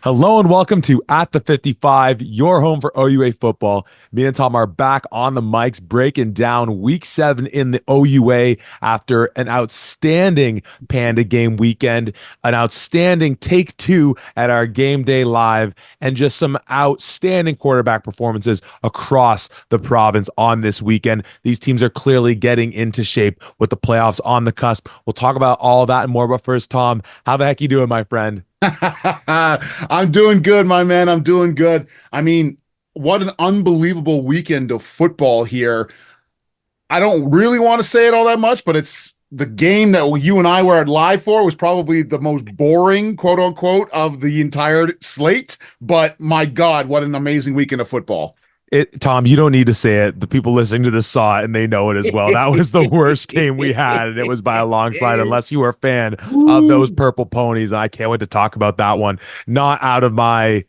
Hello and welcome to At the 55, your home for OUA football. Me and Tom are back on the mics breaking down week 7 in the OUA after an outstanding Panda Game weekend, an outstanding take 2 at our game day live, and just some outstanding quarterback performances across the province on this weekend. These teams are clearly getting into shape with the playoffs on the cusp. We'll talk about all of that and more, but first, Tom, how the heck you doing, my friend? I'm doing good, my man. I'm doing good. I mean, what an unbelievable weekend of football here. I don't really want to say it all that much, but it's the game that you and I were at live for was probably the most boring, quote unquote, of the entire slate. But my God, what an amazing weekend of football. Tom, you don't need to say it. The people listening to this saw it and they know it as well. That was the worst game we had, and it was by a long slide, unless you were a fan of those Woo. purple ponies. And I can't wait to talk about that one. Not out of my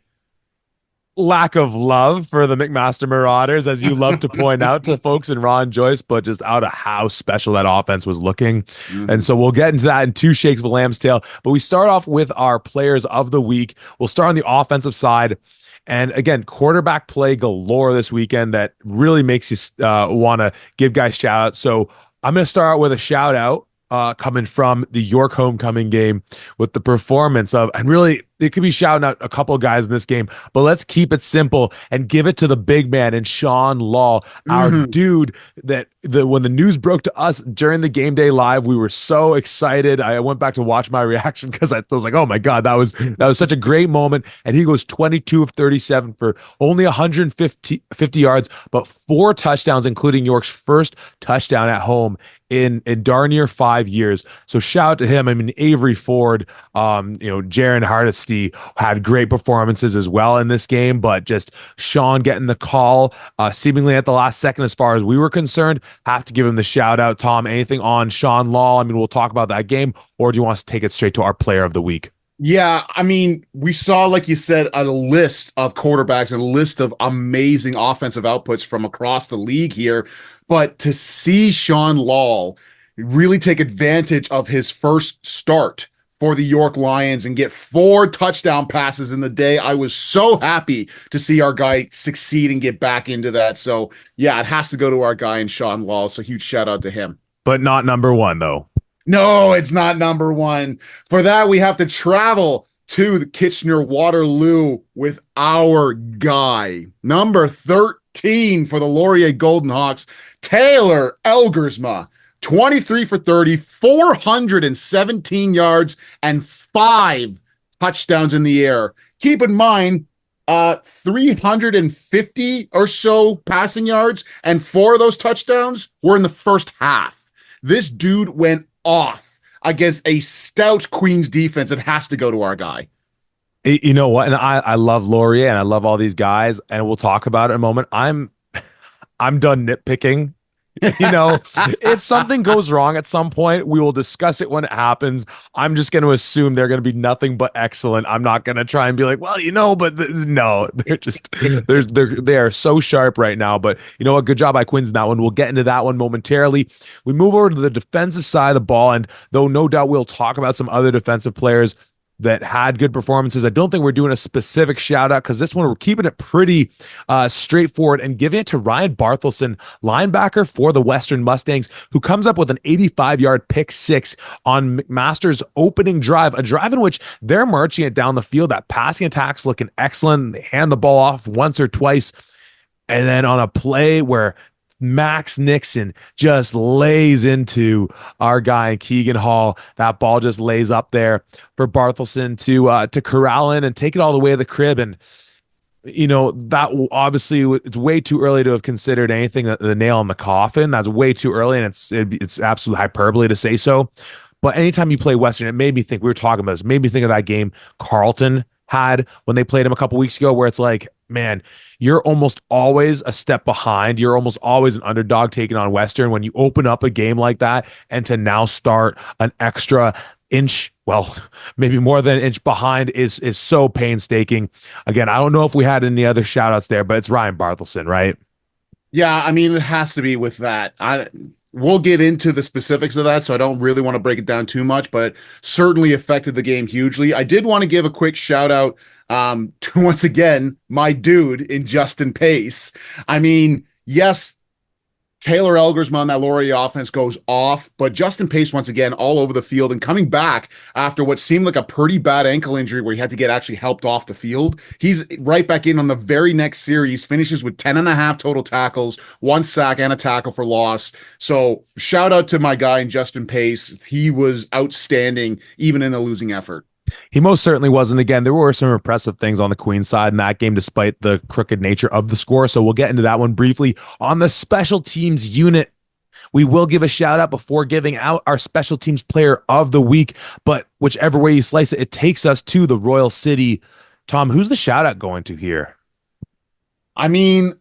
lack of love for the McMaster Marauders, as you love to point out to folks in Ron Joyce, but just out of how special that offense was looking. And Mhm. so we'll get into that in two shakes of a lamb's tail. But we start off with our players of the week. We'll start on the offensive side. And again, quarterback play galore this weekend that really makes you want to give guys shout outs. So I'm going to start out with a shout out coming from the York homecoming game with the performance of, and really, it could be shouting out a couple of guys in this game, but let's keep it simple and give it to the big man and Sean Law, our Mhm. dude. When the news broke to us during the game day live, we were so excited. I went back to watch my reaction because I was like, "Oh my god, that was such a great moment!" And he goes 22 of 37 for only 150 yards, but 4 touchdowns, including York's first touchdown at home in darn near 5 years. So shout out to him. I mean, Avery Ford, Jaron Hardesty had great performances as well in this game, but just Sean getting the call seemingly at the last second as far as we were concerned. Have to give him the shout out. Tom, anything on Sean Law? I mean, we'll talk about that game, or do you want us to take it straight to our player of the week? Yeah, I mean, we saw, like you said, a list of quarterbacks and a list of amazing offensive outputs from across the league here. But to see Sean Law really take advantage of his first start for the York Lions and get 4 touchdown passes in the day, I was so happy to see our guy succeed and get back into that. So, yeah, it has to go to our guy in Sean Law. So, huge shout out to him. But not number one, though. No, it's not number one. For that, we have to travel to the Kitchener Waterloo with our guy, number 13 for the Laurier Golden Hawks, Taylor Elgersma, 23 for 30, 417 yards, and 5 touchdowns in the air. Keep in mind, 350 or so passing yards, and 4 of those touchdowns were in the first half. This dude went off against a stout Queens defense. It has to go to our guy. You know what? And I love Laurier and I love all these guys, and we'll talk about it in a moment. I'm done nitpicking. You know, if something goes wrong at some point, we will discuss it when it happens. I'm just going to assume they're going to be nothing but excellent. I'm not going to try and be like, well, but no, they are so sharp right now. But you know what? Good job by Quins in that one. We'll get into that one momentarily. We move over to the defensive side of the ball, and though no doubt we'll talk about some other defensive players that had good performances. I don't think we're doing a specific shout out because this one we're keeping it pretty straightforward and giving it to Ryan Barthelson, linebacker for the Western Mustangs, who comes up with an 85-yard pick six on McMaster's opening drive, a drive in which they're marching it down the field. That passing attack's looking excellent. They hand the ball off once or twice. And then on a play where Max Nixon just lays into our guy Keegan Hall. That ball just lays up there for Barthelson to corral in and take it all the way to the crib. And that obviously it's way too early to have considered anything the nail in the coffin. That's way too early, and it's absolute hyperbole to say so. But anytime you play Western, it made me think, we were talking about this, made me think of that game Carlton had when they played him a couple weeks ago, where it's like, man, you're almost always a step behind. You're almost always an underdog taking on Western when you open up a game like that, and to now start an extra inch, well, maybe more than an inch behind is so painstaking. Again, I don't know if we had any other shout outs there, but it's Ryan Barthelson, right? Yeah, I mean, it has to be with that. we'll get into the specifics of that, so I don't really want to break it down too much, but certainly affected the game hugely. I did want to give a quick shout out to once again my dude in Justin Pace. I mean, yes, Taylor Elgersma on that Laurier offense goes off, but Justin Pace once again all over the field and coming back after what seemed like a pretty bad ankle injury where he had to get actually helped off the field. He's right back in on the very next series, finishes with 10 and a half total tackles, 1 sack and a tackle for loss. So shout out to my guy in Justin Pace. He was outstanding even in a losing effort. He most certainly wasn't. Again, there were some impressive things on the Queen side in that game, despite the crooked nature of the score. So we'll get into that one briefly. On the special teams unit, we will give a shout out before giving out our special teams player of the week. But whichever way you slice it, it takes us to the Royal City. Tom, who's the shout out going to here? I mean,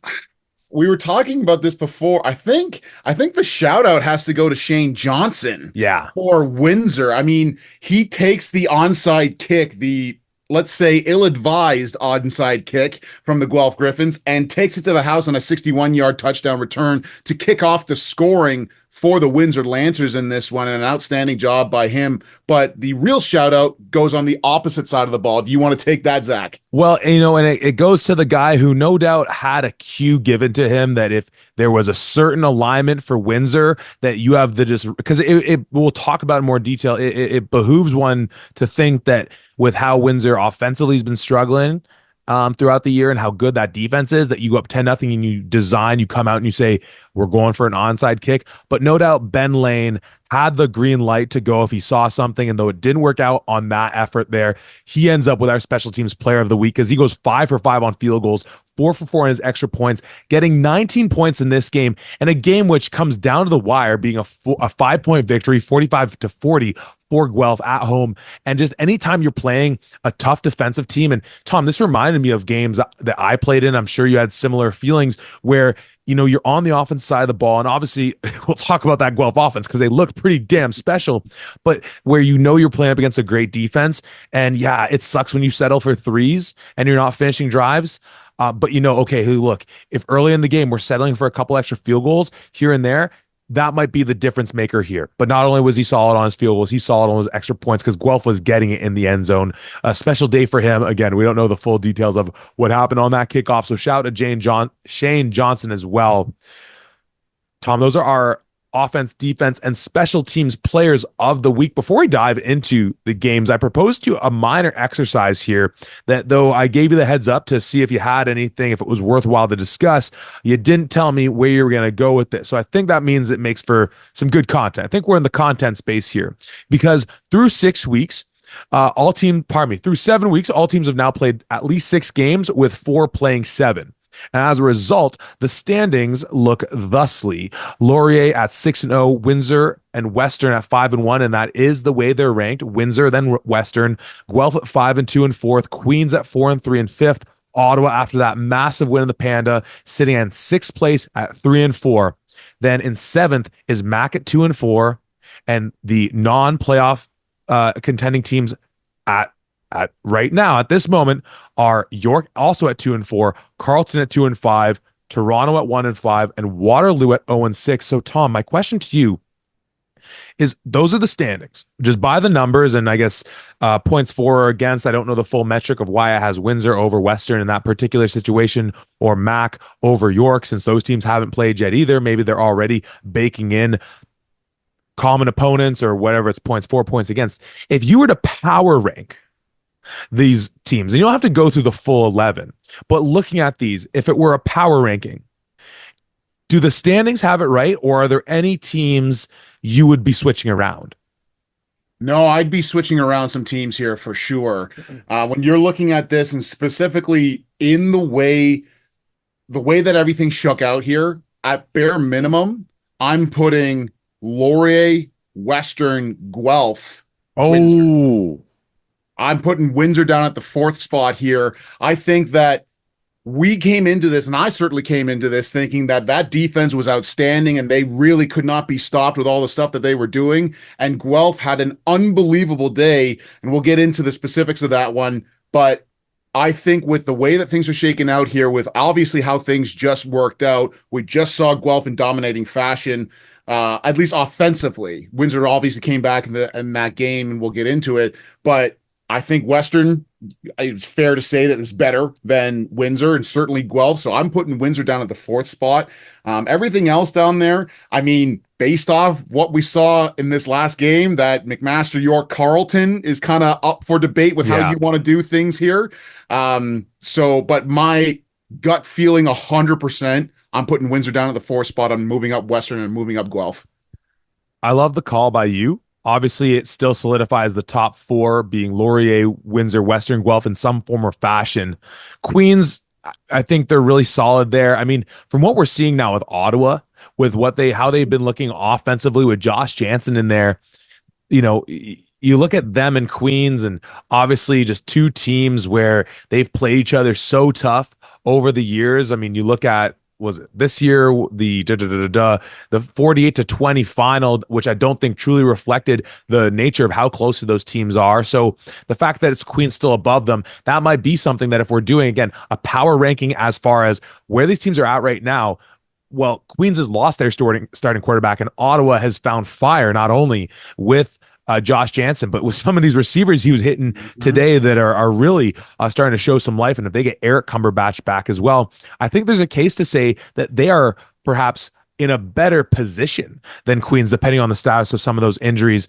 we were talking about this before. I think the shout out has to go to Shane Johnson Yeah. for Windsor. I mean, he takes the onside kick, the let's say ill-advised onside kick from the Guelph Griffins and takes it to the house on a 61-yard touchdown return to kick off the scoring for the Windsor Lancers in this one, and an outstanding job by him. But the real shout out goes on the opposite side of the ball. Do you want to take that, Zach? Well, and it goes to the guy who no doubt had a cue given to him that if there was a certain alignment for Windsor, that you have the just because we'll talk about in more detail. It behooves one to think that with how Windsor offensively has been struggling throughout the year and how good that defense is, that you go up 10-0 and you come out and you say, we're going for an onside kick. But no doubt Ben Lane had the green light to go if he saw something. And though it didn't work out on that effort there, he ends up with our special teams player of the week because he goes 5 for 5 on field goals, 4 for 4 on his extra points, getting 19 points in this game, and a game which comes down to the wire, being a 5-point victory, 45-40 for Guelph at home. And just anytime you're playing a tough defensive team, and Tom, this reminded me of games that I played in. I'm sure you had similar feelings where you're on the offense side of the ball, and obviously we'll talk about that Guelph offense because they look pretty damn special, but where you're playing up against a great defense, and yeah, it sucks when you settle for threes and you're not finishing drives. But okay, hey, look, if early in the game we're settling for a couple extra field goals here and there, that might be the difference maker here. But not only was he solid on his field goals, he solid on his extra points because Guelph was getting it in the end zone. A special day for him. Again, we don't know the full details of what happened on that kickoff. So shout out to Shane Johnson as well. Tom, those are our offense, defense, and special teams players of the week. Before we dive into the games, I proposed to you a minor exercise here that, though I gave you the heads up to see if you had anything, if it was worthwhile to discuss, you didn't tell me where you were going to go with this. So I think that means it makes for some good content. I think we're in the content space here because through 6 weeks, through 7 weeks, all teams have now played at least 6 games with 4 playing 7. And as a result, the standings look thusly. Laurier at 6-0, Windsor and Western at 5-1, and that is the way they're ranked. Windsor, then Western, Guelph at 5-2 and 4th, Queens at 4-3 and 5th, Ottawa after that massive win in the Panda, sitting in 6th place at 3-4. Then in 7th is Mac at 2-4, and the non-playoff contending teams at right now, at this moment, are York also at 2-4, Carleton at 2-5, Toronto at 1-5, and Waterloo at 0-6. So, Tom, my question to you is: those are the standings, just by the numbers, and I guess points for or against. I don't know the full metric of why it has Windsor over Western in that particular situation, or Mac over York, since those teams haven't played yet either. Maybe they're already baking in common opponents or whatever it's points for, points against. If you were to power rank these teams, and you don't have to go through the full 11, but looking at these, if it were a power ranking, do the standings have it right, or are there any teams you would be switching around? No, I'd be switching around some teams here for sure. When you're looking at this, and specifically in the way that everything shook out here, at bare minimum, I'm putting Laurier, Western, Guelph. Oh, I'm putting Windsor down at the 4th spot here. I think that we came into this, and I certainly came into this thinking that defense was outstanding and they really could not be stopped with all the stuff that they were doing. And Guelph had an unbelievable day, and we'll get into the specifics of that one. But I think with the way that things are shaking out here, with obviously how things just worked out, we just saw Guelph in dominating fashion. at least offensively. Windsor obviously came back in that game, and we'll get into it. But I think Western, it's fair to say that it's better than Windsor and certainly Guelph. So I'm putting Windsor down at the fourth spot. Everything else down there, I mean, based off what we saw in this last game, that McMaster York Carleton is kind of up for debate with how Yeah. you want to do things here. But my gut feeling 100%, I'm putting Windsor down at the fourth spot. I'm moving up Western and moving up Guelph. I love the call by you. Obviously, it still solidifies the top four being Laurier, Windsor, Western, Guelph in some form or fashion. Queens, I think they're really solid there. I mean, from what we're seeing now with Ottawa, with how they've been looking offensively with Josh Jansen in there, you look at them in Queens, and obviously just two teams where they've played each other so tough over the years. I mean, you look at, was it this year, the 48-20 final, which I don't think truly reflected the nature of how close those teams are. So the fact that it's Queens still above them, that might be something that if we're doing, again, a power ranking as far as where these teams are at right now, well, Queens has lost their starting quarterback, and Ottawa has found fire not only with Josh Jansen, but with some of these receivers he was hitting today that are really starting to show some life. And if they get Eric Cumberbatch back as well, I think there's a case to say that they are perhaps in a better position than Queens, depending on the status of some of those injuries.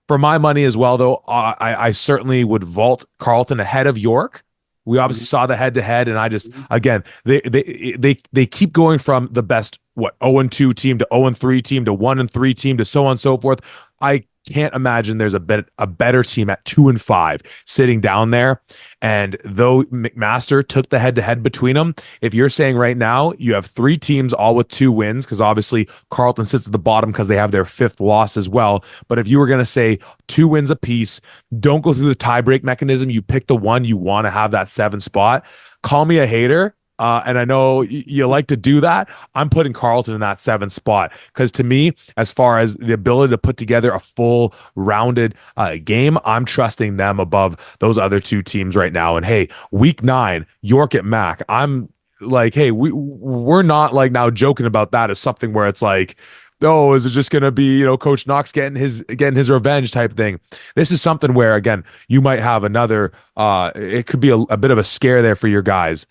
For my money as well, though, I certainly would vault Carleton ahead of York. We obviously saw the head to head, and I just, again, they keep going from the best 0-2 team to 0-3 team to 1-3 team to so on and so forth. I can't imagine there's a better team at 2-5 sitting down there. And though McMaster took the head to head between them, if you're saying right now you have three teams all with 2 wins, because obviously Carleton sits at the bottom because they have their 5th loss as well. But if you were going to say 2 wins apiece, don't go through the tiebreak mechanism. You pick the one you want to have that 7 spot. Call me a hater. And I know you like to do that. I'm putting Carleton in that 7th spot because to me, as far as the ability to put together a full rounded game, I'm trusting them above those other 2 teams right now. And hey, week 9, York at Mac. I'm like, hey, we're not like now joking about that as something where it's like, oh, is it just going to be, Coach Knox getting his revenge type thing? This is something where, again, you might have another, it could be a bit of a scare there for your guys.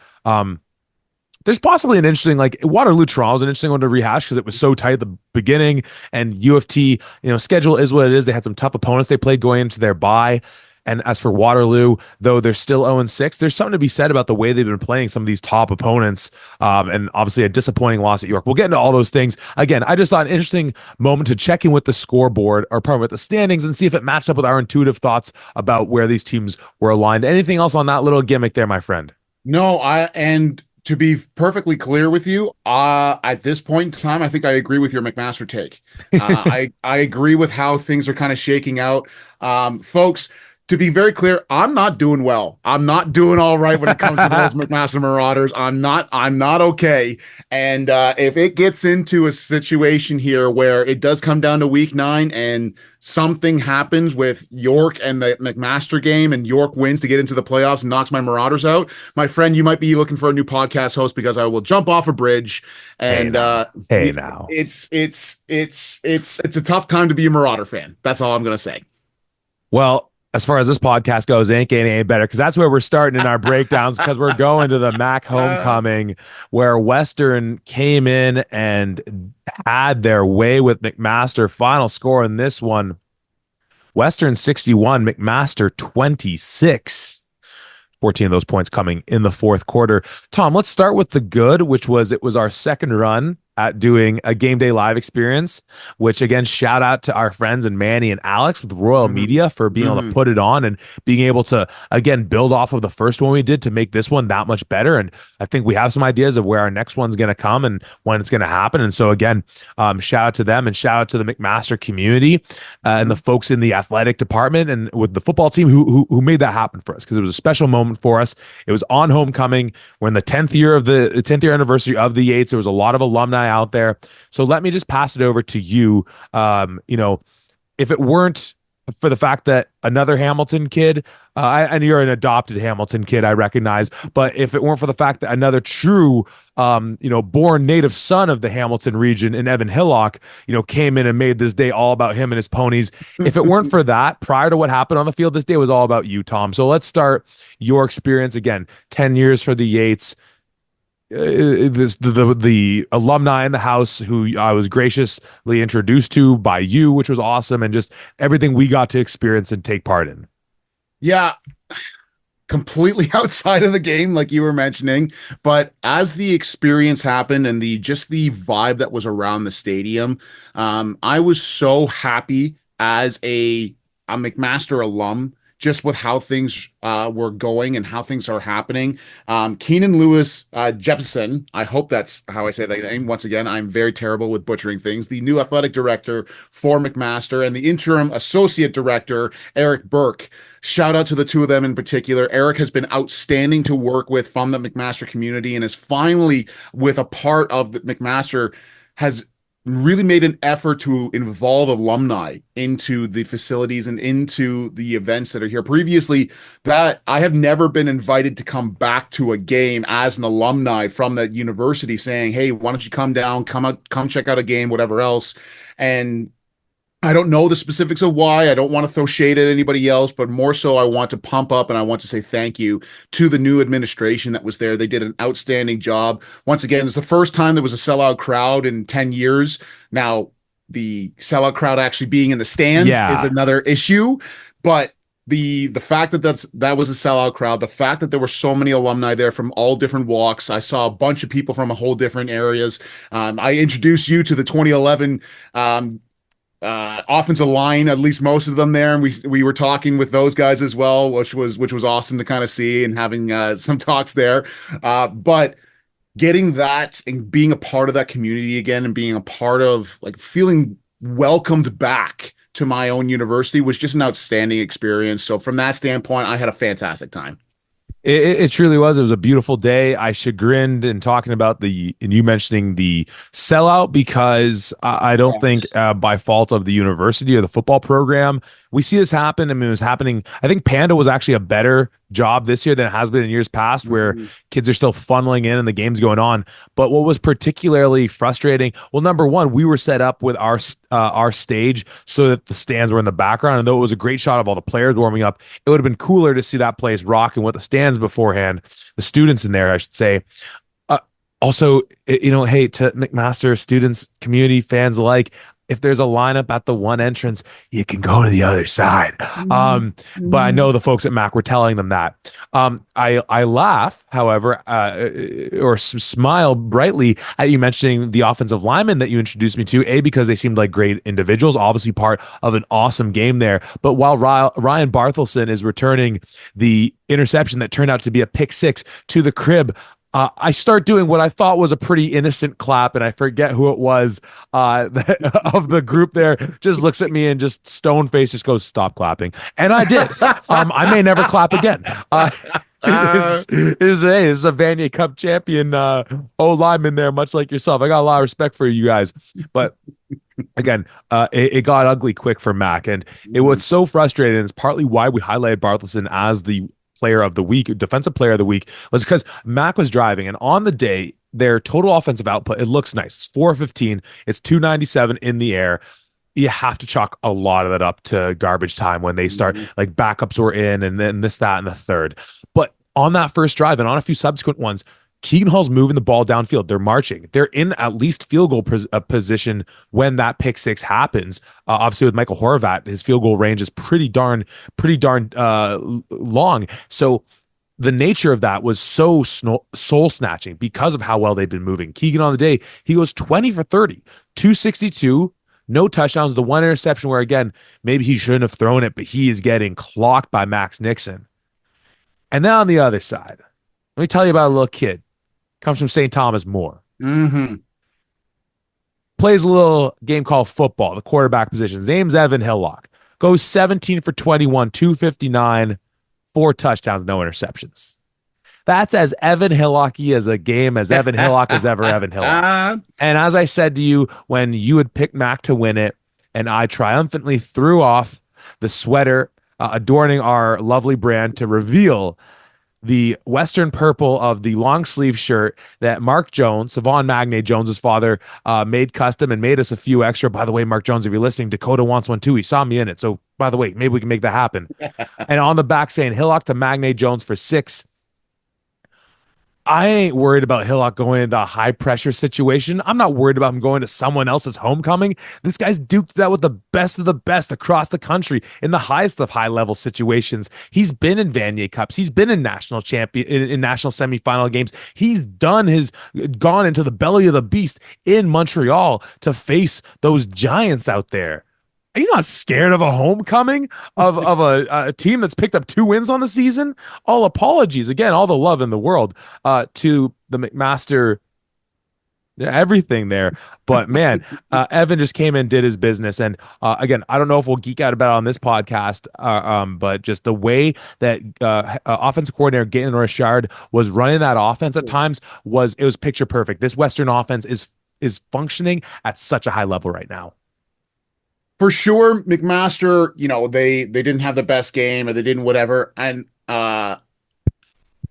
There's possibly an interesting, like Waterloo Toronto is an interesting one to rehash because it was so tight at the beginning, and U of T, schedule is what it is. They had some tough opponents they played going into their bye. And as for Waterloo, though they're still 0-6, there's something to be said about the way they've been playing some of these top opponents. And obviously a disappointing loss at York. We'll get into all those things. Again, I just thought an interesting moment to check in with the scoreboard, or probably with the standings, and see if it matched up with our intuitive thoughts about where these teams were aligned. Anything else on that little gimmick there, my friend? No, and to be perfectly clear with you, at this point in time, I think I agree with your McMaster take. I agree with how things are kind of shaking out. Folks, to be very clear, I'm not doing well. I'm not doing all right when it comes to those McMaster Marauders. I'm not okay. And if it gets into a situation here where it does come down to week 9 and something happens with York and the McMaster game and York wins to get into the playoffs and knocks my Marauders out, my friend, you might be looking for a new podcast host because I will jump off a bridge. And hey now. It's a tough time to be a Marauder fan. That's all I'm gonna say. Well, as far as this podcast goes, it ain't getting any better because that's where we're starting in our breakdowns because we're going to the MAC homecoming where Western came in and had their way with McMaster. Final score in this one, Western 61, McMaster 26. 14 of those points coming in the 4th quarter. Tom, let's start with the good, which was it was our second run at doing a game day live experience, which again, shout out to our friends and Manny and Alex with Royal Media for being able to put it on and being able to, again, build off of the first one we did to make this one that much better. And I think we have some ideas of where our next one's going to come and when it's going to happen. And so again, shout out to them and shout out to the McMaster community and the folks in the athletic department and with the football team who made that happen for us because it was a special moment for us. It was on homecoming. We're in the 10th year anniversary of the Yates. There was a lot of alumni out there. So let me just pass it over to you. If it weren't for the fact that another Hamilton kid, and you're an adopted Hamilton kid, I recognize, but if it weren't for the fact that another true, born native son of the Hamilton region in Evan Hillock, came in and made this day all about him and his ponies. If it weren't for that, prior to what happened on the field, this day was all about you, Tom. So let's start your experience again. 10 years for the Yates. The alumni in the house who I was graciously introduced to by you, which was awesome, and just everything we got to experience and take part in. Yeah, completely outside of the game, like you were mentioning. But as the experience happened and the vibe that was around the stadium, I was so happy as a McMaster alum, just with how things were going and how things are happening. Keenan Lewis Jepson, I hope that's how I say that name. Once again, I'm very terrible with butchering things. The new athletic director for McMaster and the interim associate director, Eric Burke. Shout out to the two of them in particular. Eric has been outstanding to work with from the McMaster community and is finally, with a part of the McMaster, has really made an effort to involve alumni into the facilities and into the events that are here. Previously, that I have never been invited to come back to a game as an alumni from that university saying, "Hey, why don't you come down, come out, come check out a game, whatever else." And I don't know the specifics of why. I don't want to throw shade at anybody else, but more so I want to pump up and I want to say thank you to the new administration that was there. They did an outstanding job. Once again, it's the first time there was a sellout crowd in 10 years. Now, the sellout crowd actually being in the stands is another issue, but the fact that that was a sellout crowd, the fact that there were so many alumni there from all different walks. I saw a bunch of people from a whole different areas. I introduced you to the 2011 offensive line, at least most of them there, and we were talking with those guys as well, which was awesome to kind of see and having some talks there. But getting that and being a part of that community again and being a part of like feeling welcomed back to my own university was just an outstanding experience. So from that standpoint, I had a fantastic time. It truly was. It was a beautiful day. I chagrined in talking about and you mentioning the sellout because I don't think by fault of the university or the football program, we see this happen. I mean, it was happening. I think Panda was actually a better job this year than it has been in years past, where kids are still funneling in and the game's going on. But what was particularly frustrating, well, number one, we were set up with our stage so that the stands were in the background. And though it was a great shot of all the players warming up, it would have been cooler to see that place rocking with the stands beforehand, the students in there, I should say. Also, hey, to McMaster students, community fans alike, if there's a lineup at the one entrance, you can go to the other side. But I know the folks at Mac were telling them that. I laugh, however, or smile brightly at you mentioning the offensive linemen that you introduced me to, because they seemed like great individuals, obviously part of an awesome game there. But while Ryan Barthelson is returning the interception that turned out to be a pick six to the crib, I start doing what I thought was a pretty innocent clap, and I forget who it was of the group there. Just looks at me and just stone face just goes, "Stop clapping," and I did. I may never clap again. This is a Vanier Cup champion O lineman there, much like yourself. I got a lot of respect for you guys, but again, it got ugly quick for Mac, and it was so frustrating. And it's partly why we highlighted Barthelson as the player of the week, defensive player of the week, was because Mac was driving, and on the day, their total offensive output, it looks nice. It's 415, it's 297 in the air. You have to chalk a lot of that up to garbage time when they start like backups were in, and then this, that, and the third. But on that first drive and on a few subsequent ones, Keegan Hall's moving the ball downfield. They're marching. They're in at least field goal position when that pick six happens. Obviously, with Michael Horvat, his field goal range is pretty darn long. So the nature of that was so soul snatching because of how well they've been moving. Keegan on the day, he goes 20 for 30, 262. No touchdowns. The one interception where, again, maybe he shouldn't have thrown it, but he is getting clocked by Max Nixon. And then on the other side, let me tell you about a little kid. Comes from St. Thomas More. Plays a little game called football, the quarterback position. His name's Evan Hillock. Goes 17 for 21, 259, 4 touchdowns, no interceptions. That's as Evan Hillocky as a game as Evan Hillock has ever Evan Hillock. And as I said to you, when you had picked Mac to win it, and I triumphantly threw off the sweater adorning our lovely brand to reveal the Western purple of the long sleeve shirt that Mark Jones, Savon Magne Jones's father, made custom and made us a few extra. By the way, Mark Jones, if you're listening, Dakota wants one too. He saw me in it. So, by the way, maybe we can make that happen. And on the back saying Hillock to Magne Jones for 6. I ain't worried about Hillock going into a high pressure situation. I'm not worried about him going to someone else's homecoming. This guy's duked it out with the best of the best across the country in the highest of high level situations. He's been in Vanier Cups. He's been in national champion in national semifinal games. He's gone into the belly of the beast in Montreal to face those giants out there. He's not scared of a homecoming of a team that's picked up 2 wins on the season. All apologies again, all the love in the world to the McMaster, everything there. But man, Evan just came in, did his business, and again, I don't know if we'll geek out about it on this podcast, but just the way that offensive coordinator Galen Richard was running that offense at times was picture perfect. This Western offense is functioning at such a high level right now. For sure, McMaster, they didn't have the best game or they didn't whatever. And I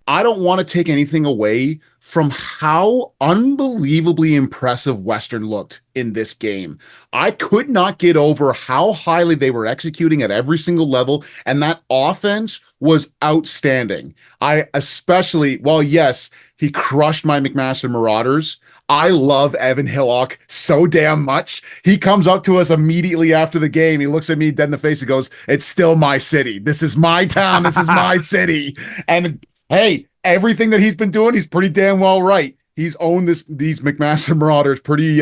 don't want to take anything away from how unbelievably impressive Western looked in this game. I could not get over how highly they were executing at every single level, and that offense was outstanding. Well, yes, he crushed my McMaster Marauders. I love Evan Hillock so damn much. He comes up to us immediately after the game. He looks at me dead in the face and goes, "It's still my city. This is my town. This is my city." And hey, everything that he's been doing, he's pretty damn well right. He's owned these McMaster Marauders pretty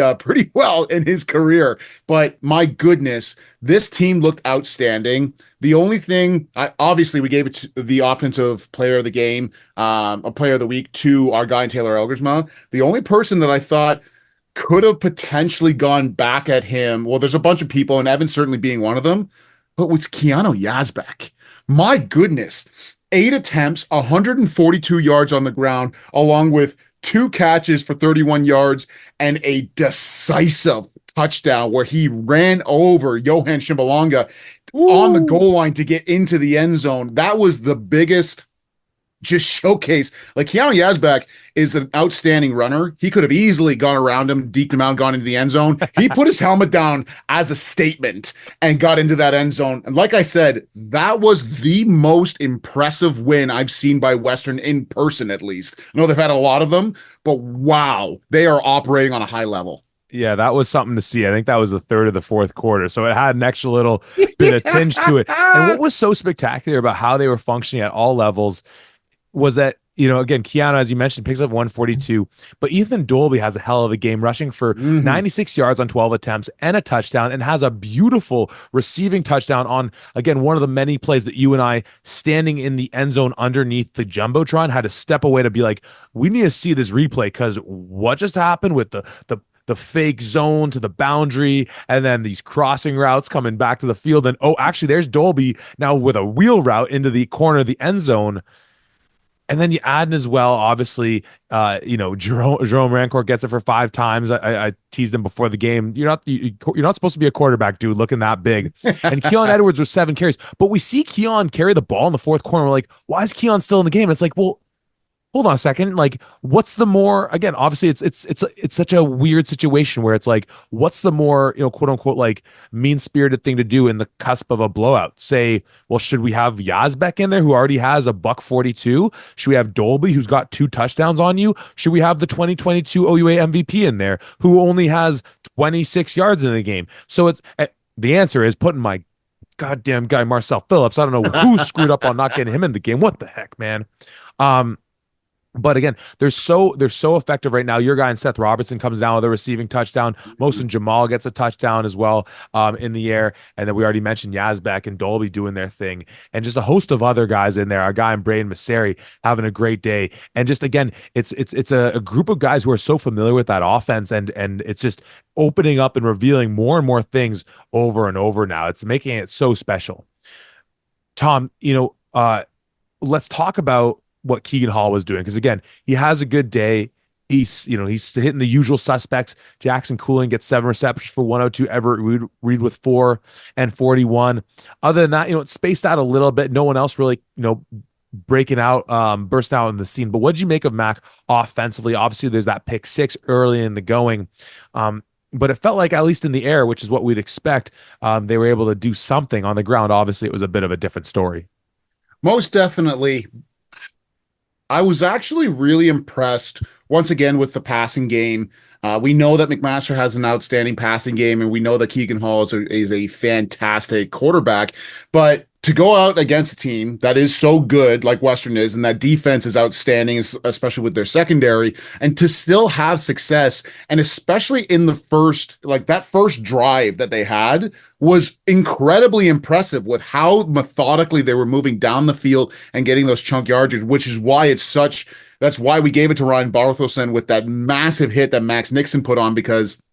well in his career. But my goodness, this team looked outstanding. The only thing, obviously, we gave it to the offensive player of the game, a player of the week, to our guy in Taylor Elgersma. The only person that I thought could have potentially gone back at him, well, there's a bunch of people, and Evan certainly being one of them, but was Keanu Yazbek. My goodness, 8 attempts, 142 yards on the ground, along with 2 catches for 31 yards and a decisive touchdown where he ran over Johan Shimbalonga on the goal line to get into the end zone. That was the biggest just showcase. Like, Keanu Yazbek is an outstanding runner. He could have easily gone around him, deked him out, gone into the end zone. He put his helmet down as a statement and got into that end zone. And like I said, that was the most impressive win I've seen by Western in person, at least. I know they've had a lot of them, but wow, they are operating on a high level. Yeah, that was something to see. I think that was the third of the fourth quarter. So it had an extra little bit of tinge to it. And what was so spectacular about how they were functioning at all levels was that, again, Keanu, as you mentioned, picks up 142, but Ethan Dolby has a hell of a game, rushing for 96 yards on 12 attempts and a touchdown, and has a beautiful receiving touchdown on, again, one of the many plays that you and I, standing in the end zone underneath the Jumbotron, had to step away to be like, we need to see this replay, because what just happened with the fake zone to the boundary, and then these crossing routes coming back to the field. And actually, there's Dolby now with a wheel route into the corner of the end zone. And then you add in as well, obviously, Jerome Rancourt gets it for 5 times. I teased him before the game. You're not supposed to be a quarterback, dude, looking that big. And Keon Edwards with 7 carries. But we see Keon carry the ball in the fourth quarter. We're like, why is Keon still in the game? It's like, well, hold on a second. Like, what's the more, again, obviously it's such a weird situation where it's like, what's the more, quote unquote, like, mean-spirited thing to do in the cusp of a blowout? Say, well, should we have Yazbek in there, who already has a $142? Should we have Dolby, who's got 2 touchdowns on you? Should we have the 2022 OUA MVP in there, who only has 26 yards in the game? So the answer is putting my goddamn guy Marcel Phillips. I don't know who screwed up on not getting him in the game. What the heck, man? But again, they're so effective right now. Your guy and Seth Robertson comes down with a receiving touchdown. Mohsen Jamal gets a touchdown as well in the air. And then we already mentioned Yazbek and Dolby doing their thing. And just a host of other guys in there. Our guy in Braden Masseri having a great day. And just, again, it's a group of guys who are so familiar with that offense. And it's just opening up and revealing more and more things over and over now. It's making it so special. Tom, let's talk about what Keegan Hall was doing, because again, he has a good day. He's hitting the usual suspects. Jackson Cooling gets 7 receptions for 102. Everett Reed with 4 and 41. Other than that, it's spaced out a little bit. No one else really, breaking out, bursting out in the scene. But what did you make of Mac offensively? Obviously, there's that pick six early in the going. But it felt like, at least in the air, which is what we'd expect, they were able to do something on the ground. Obviously, it was a bit of a different story. Most definitely. I was actually really impressed once again with the passing game. We know that McMaster has an outstanding passing game, and we know that Keegan Hall is a fantastic quarterback. But to go out against a team that is so good, like Western is, and that defense is outstanding, especially with their secondary, and to still have success, and especially in the that first drive that they had was incredibly impressive with how methodically they were moving down the field and getting those chunk yardages, which is why that's why we gave it to Ryan Barthelson with that massive hit that Max Nixon put on, because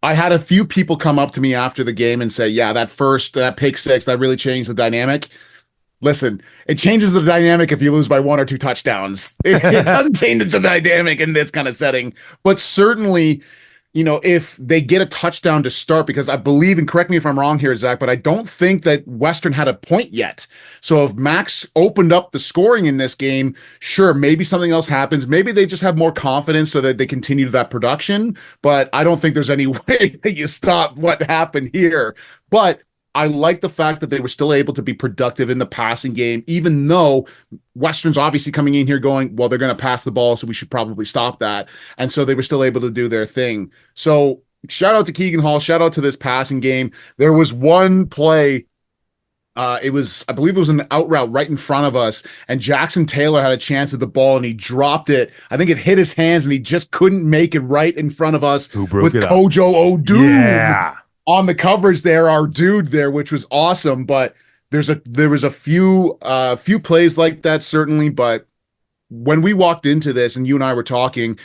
I had a few people come up to me after the game and say, yeah, that pick six, that really changed the dynamic. Listen, it changes the dynamic if you lose by 1 or 2 touchdowns. It doesn't change the dynamic in this kind of setting, but certainly, if they get a touchdown to start, because I believe, and correct me if I'm wrong here, Zach, but I don't think that Western had a point yet. So if Max opened up the scoring in this game, sure, maybe something else happens. Maybe they just have more confidence so that they continue that production. But I don't think there's any way that you stop what happened here. But I like the fact that they were still able to be productive in the passing game, even though Western's obviously coming in here going, well, they're going to pass the ball, so we should probably stop that. And so they were still able to do their thing. So shout out to Keegan Hall. Shout out to this passing game. There was one play. I believe it was an out route right in front of us, and Jackson Taylor had a chance at the ball and he dropped it. I think it hit his hands and he just couldn't make it right in front of us with Kojo Odum. Yeah. On the coverage there, our dude there, which was awesome. But there was a few plays like that, certainly. But when we walked into this and you and I were talking,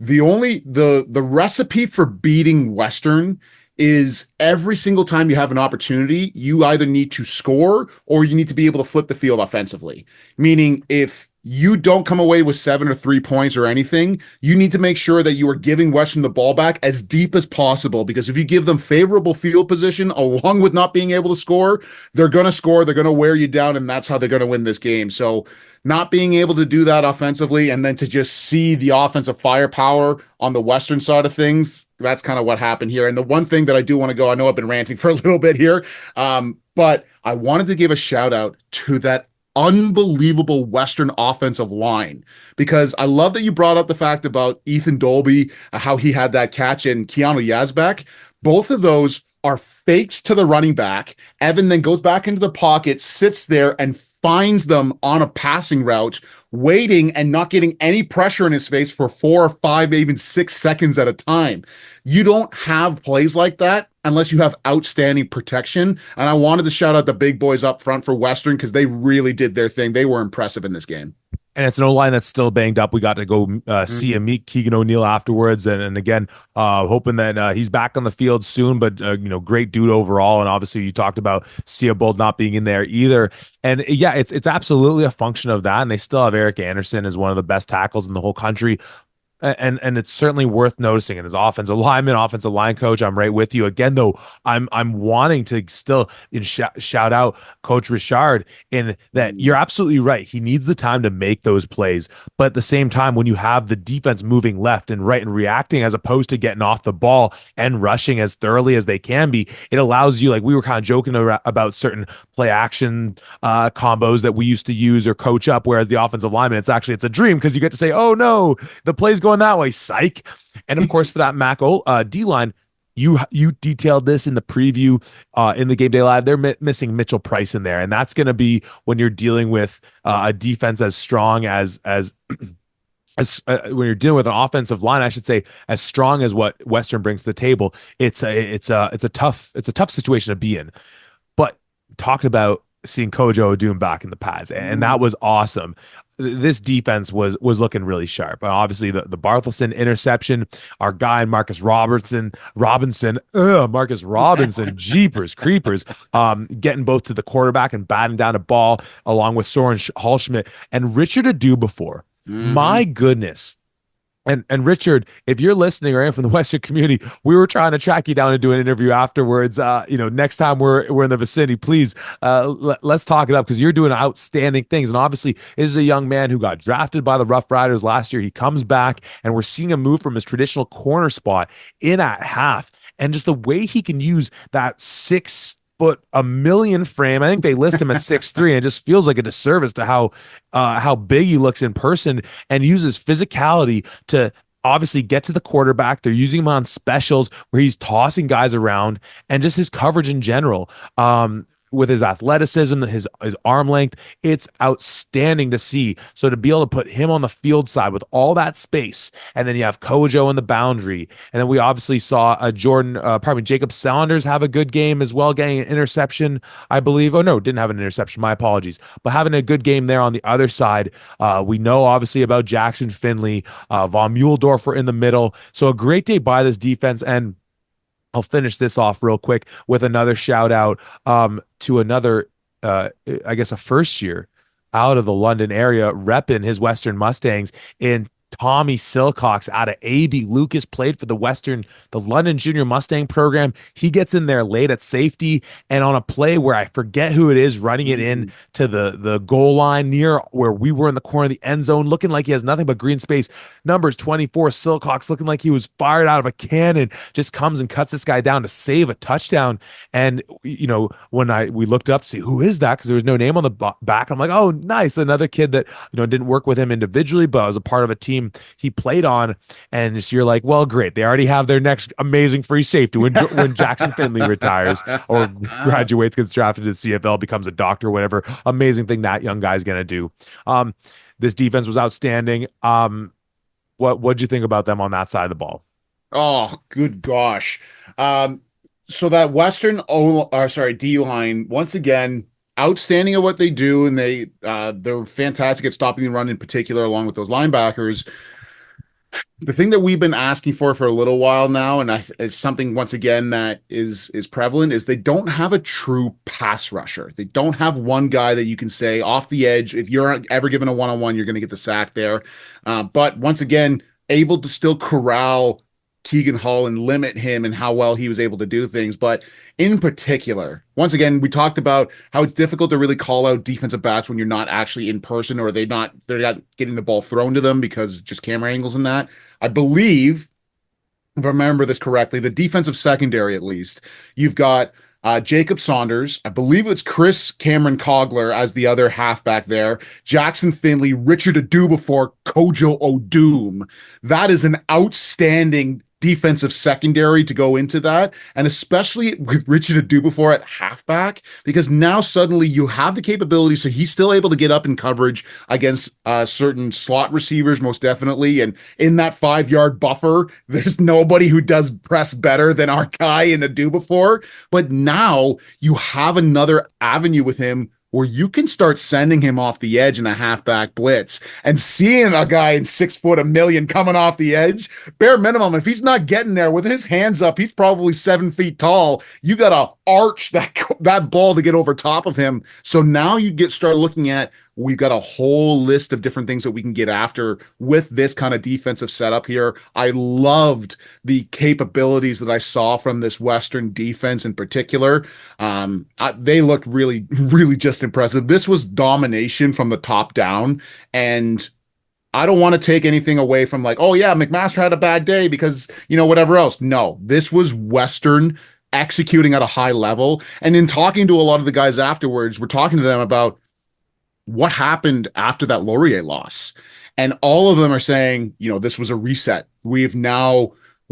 the recipe for beating Western is every single time you have an opportunity, you either need to score or you need to be able to flip the field offensively. Meaning, if you don't come away with 7 or 3 points or anything, you need to make sure that you are giving Western the ball back as deep as possible, because if you give them favorable field position along with not being able to score, they're going to score, they're going to wear you down, and that's how they're going to win this game. So not being able to do that offensively, and then to just see the offensive firepower on the Western side of things, that's kind of what happened here. And the one thing that I do want to go, I know I've been ranting for a little bit here, but I wanted to give a shout out to that unbelievable Western offensive line, because I love that you brought up the fact about Ethan Dolby, how he had that catch, and Keanu Yazbek. Both of those are fakes to the running back. Evan then goes back into the pocket, sits there, and finds them on a passing route, waiting and not getting any pressure in his face for 4 or 5, even 6 seconds at a time. You don't have plays like that unless you have outstanding protection. And I wanted to shout out the big boys up front for Western, because they really did their thing. They were impressive in this game. And it's an O-line that's still banged up. We got to go see and meet Keegan O'Neill afterwards. And again, hoping that he's back on the field soon, but, great dude overall. And obviously you talked about Seabold not being in there either. And yeah, it's absolutely a function of that. And they still have Eric Anderson as one of the best tackles in the whole country. And it's certainly worth noticing. And as offensive lineman, offensive line coach, I'm right with you. Again, though, I'm wanting to still shout out Coach Richard in that you're absolutely right. He needs the time to make those plays. But at the same time, when you have the defense moving left and right and reacting as opposed to getting off the ball and rushing as thoroughly as they can be, it allows you, like we were kind of joking about certain play action combos that we used to use or coach up, whereas the offensive lineman, it's a dream, because you get to say, oh no, the play's going that way, psych. And of course, for that Mac D-line, you detailed this in the preview in the Game Day Live. They're missing Mitchell Price in there, and that's going to be when you're dealing with a defense as strong as when you're dealing with an offensive line, I should say, as strong as what Western brings to the table. It's a tough situation to be in. But talked about seeing Kojo Odum back in the pads, and that was awesome. This defense was looking really sharp. Obviously, the Barthelson interception, our guy Marcus Robinson, jeepers creepers, getting both to the quarterback and batting down a ball along with Soren Hallschmidt and Richard Adu before. My goodness, And Richard, if you're listening or anyone from the Western community, we were trying to track you down and do an interview afterwards. Next time we're in the vicinity, please let's talk it up because you're doing outstanding things. And obviously, this is a young man who got drafted by the Rough Riders last year. He comes back, and we're seeing him move from his traditional corner spot in at half, and just the way he can use that 6 foot a million frame. I think they list him at 6'3", and it just feels like a disservice to how big he looks in person, and uses physicality to obviously get to the quarterback. They're using him on specials where he's tossing guys around, and just his coverage in general. With his athleticism, his arm length, it's outstanding to see. So to be able to put him on the field side with all that space, and then you have Kojo in the boundary, and then we obviously saw Jacob Saunders have a good game as well, getting an interception, I believe. Oh no, didn't have an interception. My apologies. But having a good game there on the other side. We know obviously about Jackson Finley, Von Muhldorfer in the middle. So a great day by this defense. And I'll finish this off real quick with another shout out to another, I guess, a first year out of the London area, repping his Western Mustangs in Tommy Silcox out of AB. Lucas played for the London Junior Mustang program. He gets in there late at safety, and on a play where I forget who it is, running it in to the goal line near where we were in the corner of the end zone, looking like he has nothing but green space. Numbers 24, Silcox, looking like he was fired out of a cannon, just comes and cuts this guy down to save a touchdown. And when we looked up to see who is that, because there was no name on the back, I'm like, oh, nice, another kid that didn't work with him individually, but was a part of a team he played on. And so you're like, well, great, they already have their next amazing free safety when Jackson Finley retires or graduates, gets drafted to the CFL, becomes a doctor, whatever amazing thing that young guy's gonna do. This defense was outstanding. What'd you think about them on that side of the ball? Oh, good gosh. So that D line, once again, outstanding at what they do, and they're fantastic at stopping the run in particular, along with those linebackers. The thing that we've been asking for a little while now, and it's something once again that is prevalent, is they don't have a true pass rusher. They don't have one guy that you can say off the edge, if you're ever given a one-on-one, you're going to get the sack there. But once again, able to still corral Keegan Hall and limit him and how well he was able to do things. But in particular, once again, we talked about how it's difficult to really call out defensive backs when you're not actually in person, or they're not getting the ball thrown to them because just camera angles and that. I believe, if I remember this correctly, the defensive secondary, at least, you've got Jacob Saunders. I believe it's Chris Cameron Cogler as the other halfback there. Jackson Finley, Richard Adubafor, Kojo Odum. That is an outstanding defensive secondary to go into that, and especially with Richard Adubafor at halfback, because now suddenly you have the capability, so he's still able to get up in coverage against certain slot receivers, most definitely, and in that 5-yard buffer, there's nobody who does press better than our guy in Adubafor. But now you have another avenue with him where you can start sending him off the edge in a halfback blitz, and seeing a guy in 6 foot a million coming off the edge, bare minimum, if he's not getting there with his hands up, he's probably 7 feet tall. You got to arch that ball to get over top of him. So now you start looking at, we've got a whole list of different things that we can get after with this kind of defensive setup here. I loved the capabilities that I saw from this Western defense in particular. They looked really, really just impressive. This was domination from the top down, and I don't want to take anything away from like, oh yeah, McMaster had a bad day because, whatever else. No, this was Western executing at a high level. And in talking to a lot of the guys afterwards, we're talking to them about what happened after that Laurier loss. And all of them are saying, this was a reset. We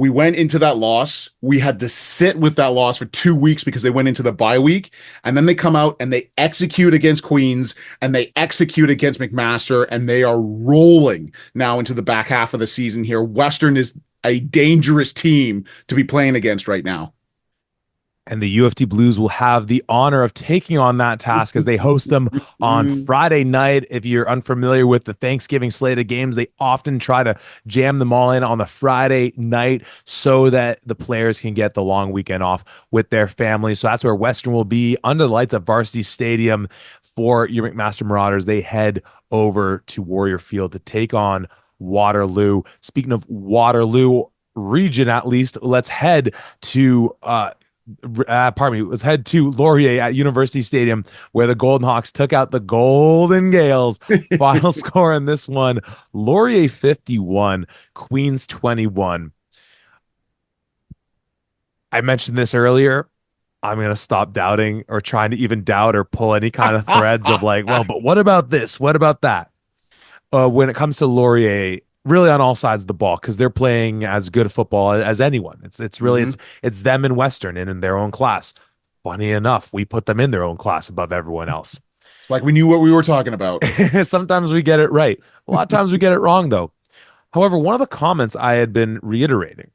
went into that loss. We had to sit with that loss for 2 weeks because they went into the bye week. And then they come out and they execute against Queens and they execute against McMaster, and they are rolling now into the back half of the season here. Western is a dangerous team to be playing against right now. And the UFT Blues will have the honor of taking on that task as they host them on Friday night. If you're unfamiliar with the Thanksgiving slate of games, they often try to jam them all in on the Friday night so that the players can get the long weekend off with their families. So that's where Western will be, under the lights of Varsity Stadium. For your McMaster Marauders, they head over to Warrior Field to take on Waterloo. Speaking of Waterloo region, at least, let's head to pardon me, let's head to Laurier at University Stadium, where the Golden Hawks took out the Golden Gales. Final score in this one: Laurier 51, Queens 21. I mentioned this earlier. I'm going to stop doubting or trying to even doubt or pull any kind of threads of like, well, but what about this? What about that? When it comes to Laurier, really on all sides of the ball, because they're playing as good a football as anyone. It's really Mhm. it's them and Western and in their own class. Funny enough, we put them in their own class above everyone else. It's like we knew what we were talking about. Sometimes we get it right. A lot of times we get it wrong, though. However, one of the comments I had been reiterating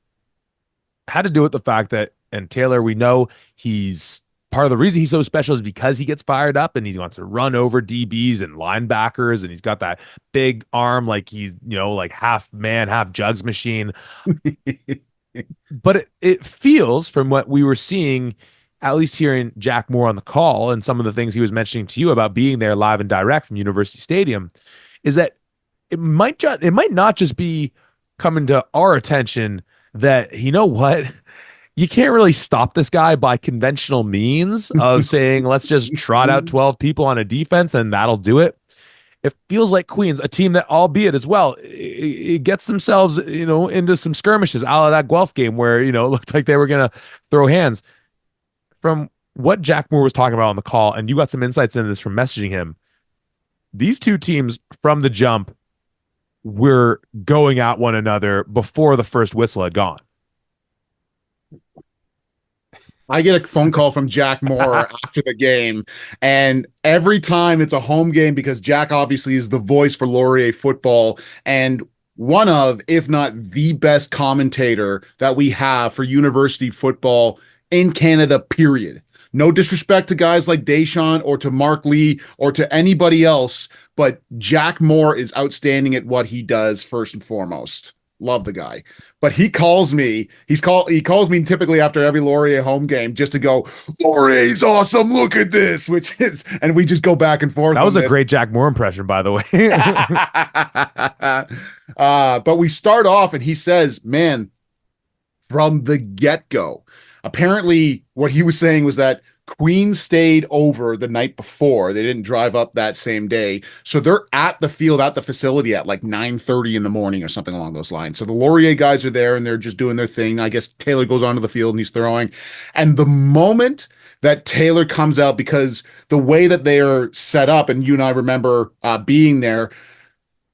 had to do with the fact that, and Taylor, we know he's part of the reason he's so special is because he gets fired up and he wants to run over DBs and linebackers, and he's got that big arm like he's, like half man, half jugs machine. But it feels from what we were seeing, at least hearing Jack Moore on the call and some of the things he was mentioning to you about being there live and direct from University Stadium, is that it might not just be coming to our attention that what, you can't really stop this guy by conventional means of saying let's just trot out 12 people on a defense and that'll do it. It feels like Queens, a team that, albeit as well, it gets themselves, into some skirmishes out of that Guelph game where, it looked like they were going to throw hands. From what Jack Moore was talking about on the call, and you got some insights into this from messaging him, these two teams from the jump were going at one another before the first whistle had gone. I get a phone call from Jack Moore after the game, and every time it's a home game because Jack obviously is the voice for Laurier football and one of, if not the best commentator that we have for university football in Canada, period. No disrespect to guys like Deshaun or to Mark Lee or to anybody else, but Jack Moore is outstanding at what he does first and foremost. Love the guy. But he calls me. He calls me typically after every Laurier home game just to go, Laurier's awesome. Look at this, which is, and we just go back and forth. That was a this. great Jack Moore impression, by the way. But we start off and he says, man, from the get-go, apparently what he was saying was that Queen stayed over the night before. They didn't drive up that same day. So they're at the field, at the facility at like 9:30 in the morning or something along those lines. So the Laurier guys are there and they're just doing their thing. I guess Taylor goes onto the field and he's throwing. And the moment that Taylor comes out, because the way that they are set up, and you and I remember being there,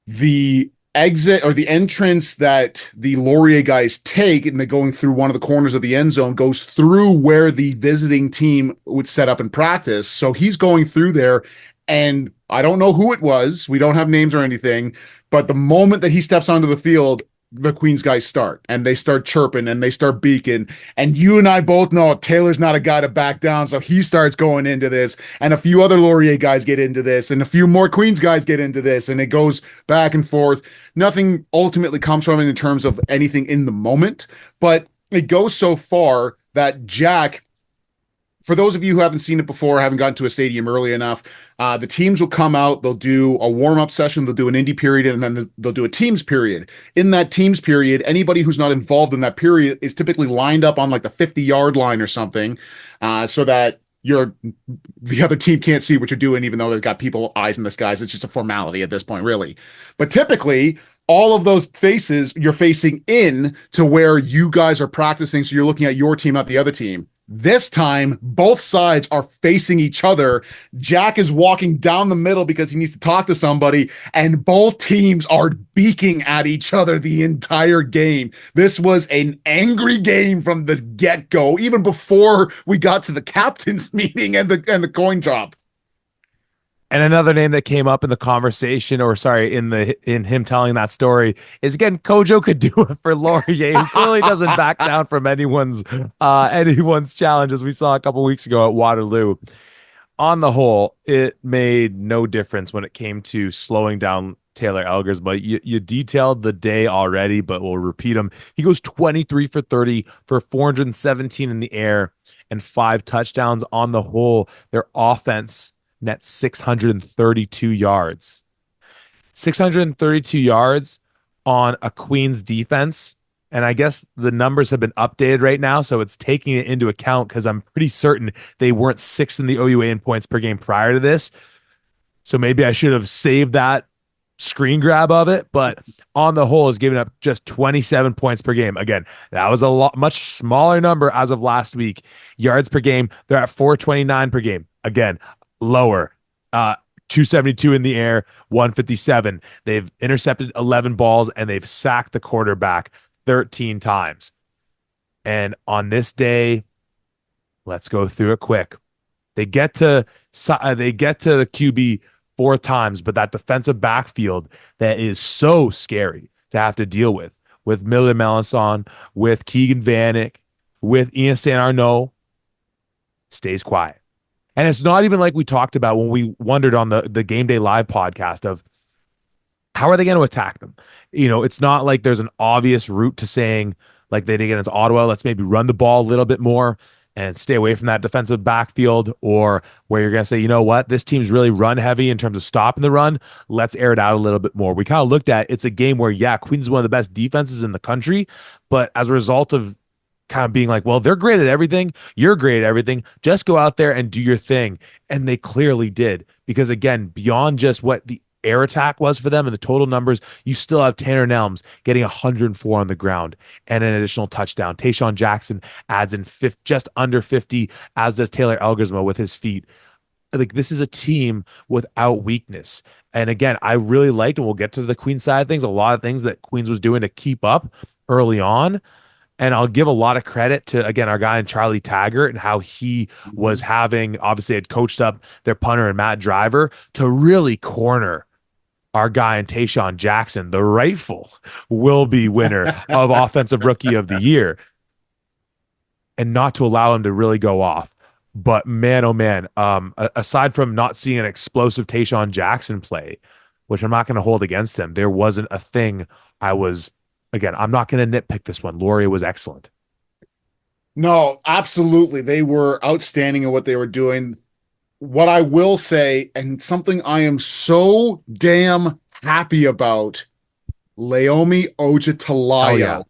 the exit or the entrance that the Laurier guys take and they're going through one of the corners of the end zone goes through where the visiting team would set up in practice. So he's going through there, and I don't know who it was. We don't have names or anything, but the moment that he steps onto the field, the Queens guys start and they start chirping and they start beaking. And you and I both know Taylor's not a guy to back down. So he starts going into this, and a few other Laurier guys get into this, and a few more Queens guys get into this, and it goes back and forth. Nothing ultimately comes from it in terms of anything in the moment, but it goes so far that Jack, for those of you who haven't seen it before, haven't gotten to a stadium early enough, the teams will come out, they'll do a warm-up session, they'll do an indie period, and then they'll do a teams period. In that teams period, anybody who's not involved in that period is typically lined up on like the 50-yard line or something, so that the other team can't see what you're doing, even though they've got people eyes in the skies. It's just a formality at this point, really. But typically, all of those faces, you're facing in to where you guys are practicing, so you're looking at your team, not the other team. This time, both sides are facing each other. Jack is walking down the middle because he needs to talk to somebody, and both teams are beaking at each other the entire game. This was an angry game from the get-go, even before we got to the captain's meeting and the coin drop. And another name that came up in the conversation, or sorry, in him telling that story, is again Kojo could do it for Laurier, who clearly doesn't back down from anyone's challenge, as we saw a couple weeks ago at Waterloo. On the whole, it made no difference when it came to slowing down Taylor Elgers, but you detailed the day already, but we'll repeat them. He goes 23 for 30 for 417 in the air and 5 touchdowns. On the whole, their offense net 632 yards. 632 yards on a Queens defense. And I guess the numbers have been updated right now, so it's taking it into account because I'm pretty certain they weren't sixth in the OUA in points per game prior to this. So maybe I should have saved that screen grab of it, but on the whole is giving up just 27 points per game. Again, that was a lot much smaller number as of last week. Yards per game, they're at 429 per game. Again, lower. 272 in the air, 157. They've intercepted 11 balls and they've sacked the quarterback 13 times. And on this day, let's go through it quick. They get to the QB four times, but that defensive backfield that is so scary to have to deal with Miller Melanson, with Keegan Vanek, with Ian St. Arnaud, stays quiet. And it's not even like we talked about when we wondered on the Game Day Live podcast of how are they going to attack them? It's not like there's an obvious route to saying like they did against Ottawa, let's maybe run the ball a little bit more and stay away from that defensive backfield, or where you're going to say, you know what, this team's really run heavy in terms of stopping the run. Let's air it out a little bit more. We kind of looked at it's a game where, yeah, Queens is one of the best defenses in the country, but as a result of kind of being like, well, they're great at everything. You're great at everything. Just go out there and do your thing. And they clearly did. Because again, beyond just what the air attack was for them and the total numbers, you still have Tanner Nelms getting 104 on the ground and an additional touchdown. Tayshawn Jackson adds in just under 50, as does Taylor Elgersma with his feet. Like, this is a team without weakness. And again, I really liked, and we'll get to the Queens side of things, a lot of things that Queens was doing to keep up early on. And I'll give a lot of credit to, again, our guy in Charlie Taggart and how he was having, obviously had coached up their punter and Matt Driver to really corner our guy in Tayshawn Jackson, the rightful will-be winner of Offensive Rookie of the Year, and not to allow him to really go off. But man, oh man, aside from not seeing an explosive Tayshawn Jackson play, which I'm not going to hold against him, there wasn't a thing again, I'm not going to nitpick this one. Laurier was excellent. No, absolutely. They were outstanding at what they were doing. What I will say, and something I am so damn happy about, Laomi Oh yeah. Ojatalayo.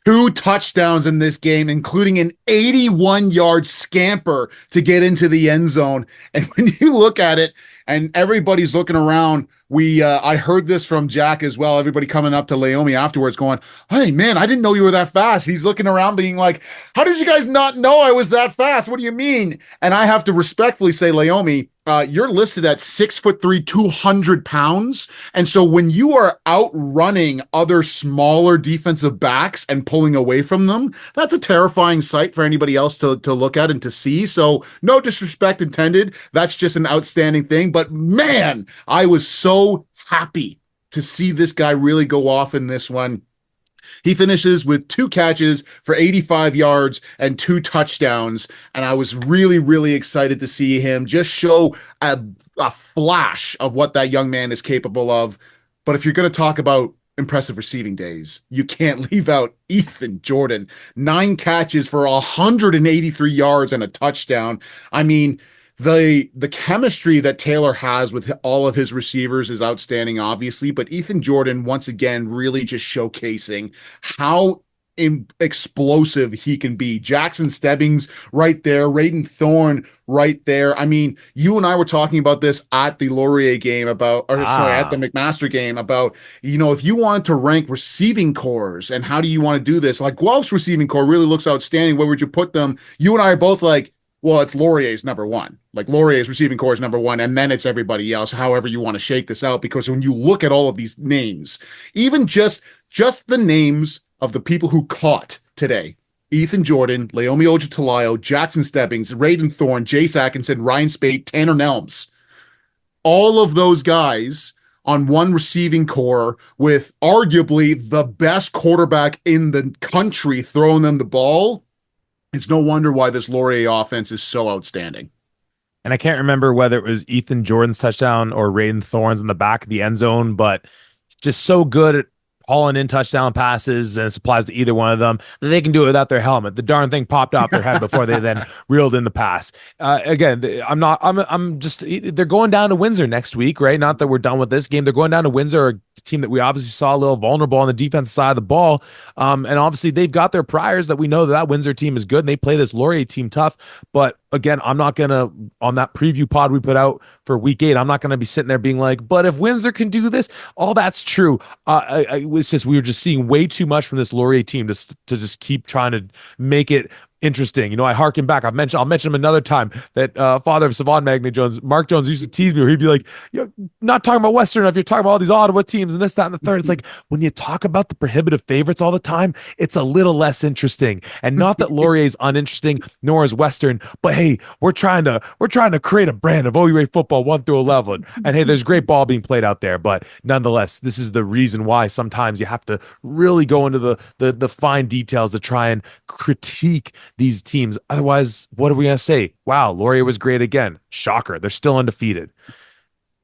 Two touchdowns in this game, including an 81-yard scamper to get into the end zone. And when you look at it, and everybody's looking around, I heard this from Jack as well. Everybody coming up to Laomi afterwards, going, "Hey man, I didn't know you were that fast." He's looking around, being like, "How did you guys not know I was that fast? What do you mean?" And I have to respectfully say, Laomi, you're listed at 6'3", 200 pounds. And so when you are outrunning other smaller defensive backs and pulling away from them, that's a terrifying sight for anybody else to look at and to see. So no disrespect intended. That's just an outstanding thing. But man, I was so happy to see this guy really go off in this one. He finishes with 2 catches for 85 yards and 2 touchdowns. And I was really, really excited to see him just show a flash of what that young man is capable of. But if you're going to talk about impressive receiving days, you can't leave out Ethan Jordan. 9 catches for 183 yards and a touchdown. I mean, the chemistry that Taylor has with all of his receivers is outstanding, obviously, but Ethan Jordan, once again, really just showcasing how explosive he can be. Jackson Stebbings right there, Raiden Thorne right there. I mean, you and I were talking about this at the Laurier game at the McMaster game about, if you wanted to rank receiving cores and how do you want to do this? Like, Guelph's receiving core really looks outstanding. Where would you put them? You and I are both like, well, it's Laurier's number one. Like, Laurier's receiving core is number one, and then it's everybody else, however you want to shake this out. Because when you look at all of these names, even just the names of the people who caught today, Ethan Jordan, Laomi Ojatalayo, Jackson Stebbings, Raiden Thorne, Jace Atkinson, Ryan Spate, Tanner Nelms, all of those guys on one receiving core with arguably the best quarterback in the country throwing them the ball. It's no wonder why this Laurier offense is so outstanding. And I can't remember whether it was Ethan Jordan's touchdown or Raiden Thorne's in the back of the end zone, but just so good at hauling in touchdown passes, and it applies to either one of them, that they can do it without their helmet. The darn thing popped off their head before they then reeled in the pass. Again, I'm just, they're going down to Windsor next week, right? Not that we're done with this game. They're going down to Windsor, a team that we obviously saw a little vulnerable on the defensive side of the ball. And obviously they've got their priors that we know that Windsor team is good and they play this Laurier team tough. But again, I'm not going to, on that preview pod we put out for week 8, I'm not going to be sitting there being like, but if Windsor can do this, all that's true. It was just, we were just seeing way too much from this Laurier team to just keep trying to make it interesting. I harken back. I'll mention him another time that father of Savon Magna Jones, Mark Jones, used to tease me where he'd be like, you're not talking about Western enough. You're talking about all these Ottawa teams and this, that, and the third. It's like when you talk about the prohibitive favorites all the time, it's a little less interesting. And not that Laurier is uninteresting, nor is Western, but hey, we're trying to create a brand of OUA football 1 through 11. And hey, there's great ball being played out there, but nonetheless, this is the reason why sometimes you have to really go into the fine details to try and critique these teams. Otherwise, what are we going to say? Wow, Laurier was great again. Shocker. They're still undefeated.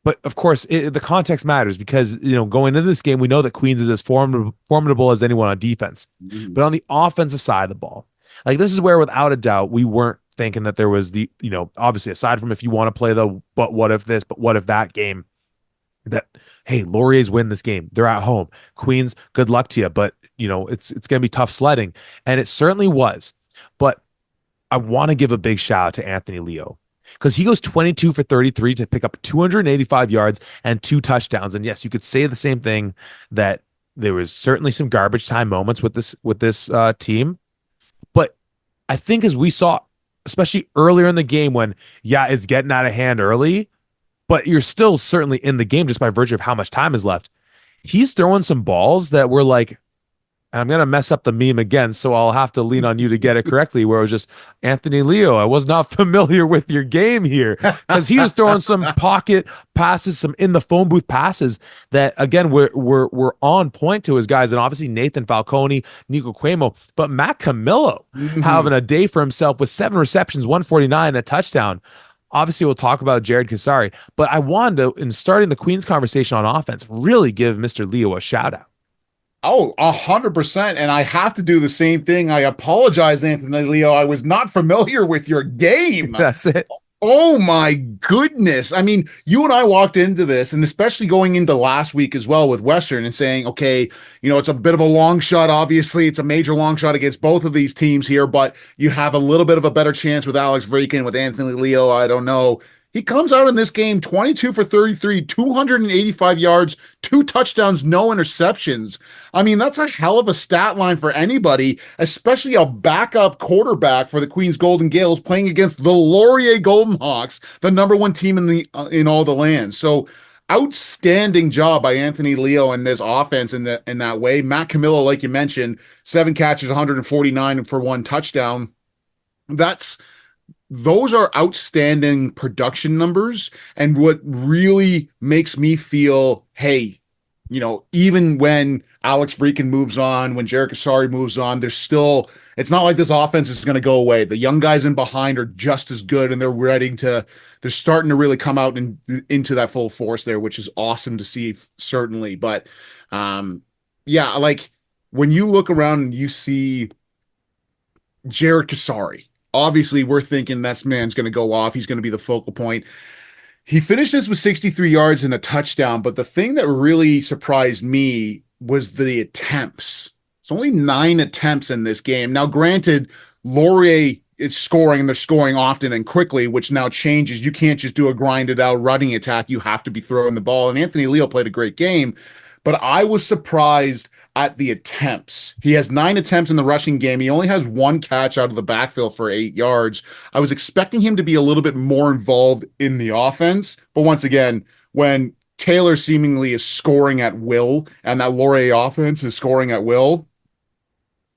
But of course, the context matters because, going into this game, we know that Queens is as formidable as anyone on defense. Mm-hmm. But on the offensive side of the ball, like this is where, without a doubt, we weren't thinking that there was the, obviously, aside from if you want to play the but what if this, but what if that game, that, hey, Laurier's win this game. They're at home. Queens, good luck to you. But, it's going to be tough sledding. And it certainly was. But I want to give a big shout out to Anthony Leo because he goes 22 for 33 to pick up 285 yards and 2 touchdowns. And yes, you could say the same thing that there was certainly some garbage time moments with this team. But I think as we saw, especially earlier in the game when, it's getting out of hand early, but you're still certainly in the game just by virtue of how much time is left. He's throwing some balls that were like, and I'm going to mess up the meme again, so I'll have to lean on you to get it correctly, where it was just, Anthony Leo, I was not familiar with your game here. Because he was throwing some pocket passes, some in the phone booth passes that, again, were on point to his guys. And obviously Nathan Falcone, Nico Cuomo, but Matt Camillo having a day for himself with 7 receptions, 149, and a touchdown. Obviously, we'll talk about Jared Kasari, but I wanted to, in starting the Queens conversation on offense, really give Mr. Leo a shout out. Oh, 100%. And I have to do the same thing. I apologize, Anthony Leo. I was not familiar with your game. That's it. Oh my goodness. I mean, you and I walked into this, and especially going into last week as well with Western and saying, okay, it's a bit of a long shot. Obviously, it's a major long shot against both of these teams here, but you have a little bit of a better chance with Alex Vreekin, with Anthony Leo. I don't know. He comes out in this game 22 for 33, 285 yards, 2 touchdowns, no interceptions. I mean, that's a hell of a stat line for anybody, especially a backup quarterback for the Queens Golden Gales playing against the Laurier Golden Hawks, the #1 team in all the land. So outstanding job by Anthony Leo in this offense in that way. Matt Camillo, like you mentioned, 7 catches, 149 for 1 touchdown. Those are outstanding production numbers. And what really makes me feel, hey, even when Alex Vreekin moves on, when Jared Kasari moves on, it's not like this offense is going to go away. The young guys in behind are just as good, and they're starting to really come out into that full force there, which is awesome to see, certainly. But like when you look around and you see Jared Kasari, obviously, we're thinking this man's going to go off. He's going to be the focal point. He finished this with 63 yards and a touchdown, but the thing that really surprised me was the attempts. It's only 9 attempts in this game. Now, granted, Laurier is scoring, and they're scoring often and quickly, which now changes. You can't just do a grinded out running attack. You have to be throwing the ball, and Anthony Leo played a great game, but I was surprised at the attempts. He has 9 attempts in the rushing game. He only has 1 catch out of the backfield for 8 yards. I was expecting him to be a little bit more involved in the offense. But once again, when Taylor seemingly is scoring at will and that Laurier offense is scoring at will,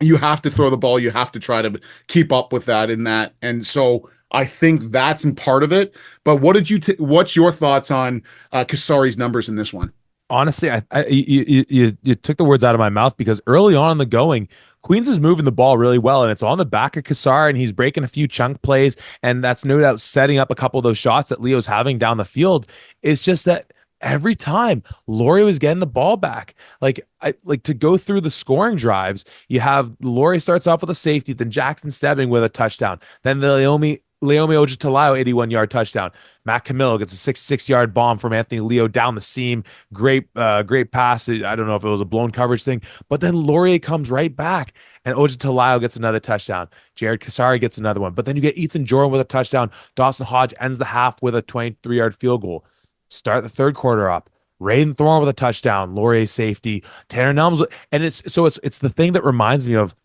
you have to throw the ball. You have to try to keep up with that in that. And so I think that's in part of it. But what's your thoughts on Kasari's numbers in this one? Honestly, you took the words out of my mouth because early on in the going, Queens is moving the ball really well, and it's on the back of Kasar, and he's breaking a few chunk plays, and that's no doubt setting up a couple of those shots that Leo's having down the field. It's just that every time Laurier was getting the ball back. Like I like to go through the scoring drives. You have Laurier starts off with a safety, then Jackson Stebbing with a touchdown, then the Leomi Ojitalayo 81-yard touchdown. Matt Camillo gets a 66-yard bomb from Anthony Leo down the seam. Great pass. I don't know if it was a blown coverage thing, but then Laurier comes right back and Ojitalayo gets another touchdown. Jared Kasari gets another one. But then you get Ethan Jordan with a touchdown. Dawson Hodge ends the half with a 23-yard field goal. Start the third quarter up. Raiden Thorne with a touchdown, Laurier safety, Tanner Nelms, and it's the thing that reminds me of,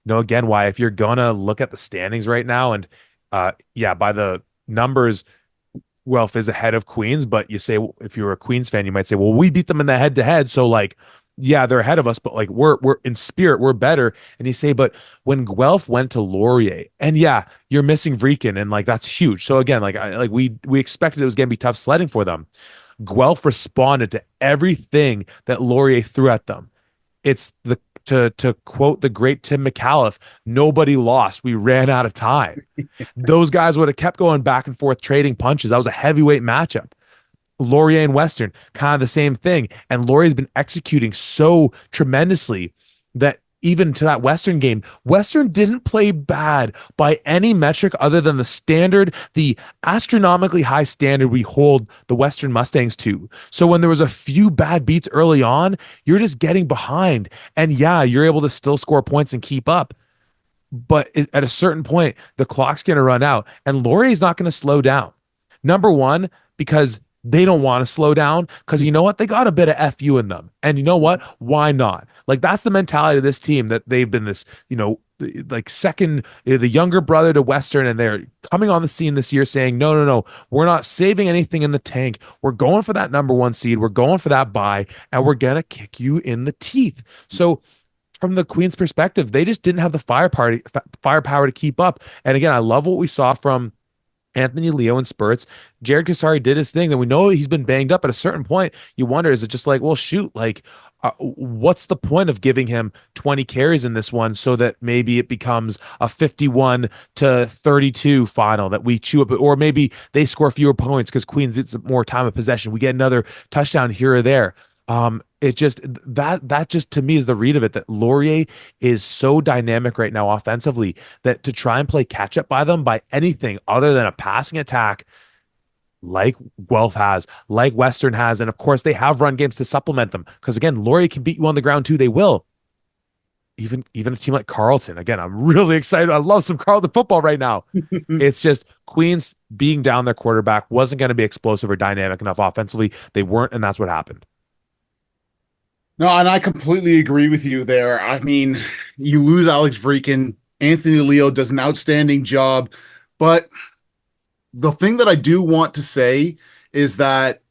again, why if you're gonna look at the standings right now, and yeah, by the numbers, Guelph is ahead of Queens, but you say if you're a Queens fan, you might say, well, we beat them in the head to head, so like, yeah, they're ahead of us, but like we're in spirit, we're better. And you say, but when Guelph went to Laurier, and yeah, you're missing Vreekin, and like that's huge. So again, we expected it was gonna be tough sledding for them. Guelph responded to everything that Laurier threw at them. It's the to quote the great Tim McAuliffe, nobody lost. We ran out of time. Those guys would have kept going back and forth trading punches. That was a heavyweight matchup. Laurier and Western, kind of the same thing. And Laurier's been executing so tremendously that even to that Western game, Western didn't play bad by any metric other than the astronomically high standard we hold the Western Mustangs to. So when there was a few bad beats early on, you're just getting behind. And yeah, you're able to still score points and keep up. But at a certain point, the clock's going to run out and Laurier's not going to slow down. Number one, because they don't want to slow down because you know what? They got a bit of FU in them. And you know what? Why not? Like that's the mentality of this team that they've been this, like second, the younger brother to Western, and they're coming on the scene this year saying, no, no, no, we're not saving anything in the tank. We're going for that number one seed. We're going for that bye, and we're going to kick you in the teeth. So from the Queen's perspective, they just didn't have the firepower to keep up. And again, I love what we saw from Anthony Leo in spurts. Jared Kasari did his thing, and we know he's been banged up. At a certain point, you wonder, is it just like, well, shoot, like, what's the point of giving him 20 carries in this one so that maybe it becomes a 51-32 final that we chew up, or maybe they score fewer points because Queens gets more time of possession. We get another touchdown here or there. It just that just to me is the read of it, that Laurier is so dynamic right now offensively that to try and play catch up by them by anything other than a passing attack like Guelph has, like Western has, and of course they have run games to supplement them. Because again, Laurier can beat you on the ground too. They will. Even a team like Carleton. Again, I'm really excited. I love some Carleton football right now. It's just Queens being down their quarterback wasn't going to be explosive or dynamic enough offensively. They weren't, and that's what happened. No, and I completely agree with you there. I mean, you lose Alex Vreekin. Anthony Leo does an outstanding job. But the thing that I do want to say is that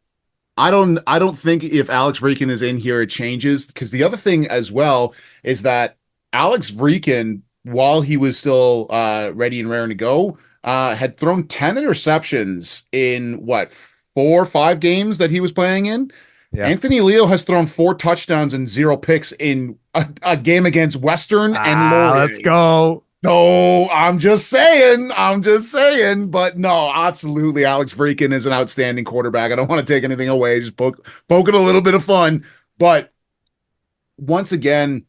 I don't think if Alex Vreekin is in here, it changes. Because the other thing as well is that Alex Vreekin, while he was still ready and raring to go, had thrown 10 interceptions in what, 4 or 5 games that he was playing in. Yeah. Anthony Leo has thrown 4 touchdowns and 0 picks in a game against Western and Laurier. Let's go. So I'm just saying, but no, absolutely. Alex Vreekin is an outstanding quarterback. I don't want to take anything away, just poking a little bit of fun. But once again,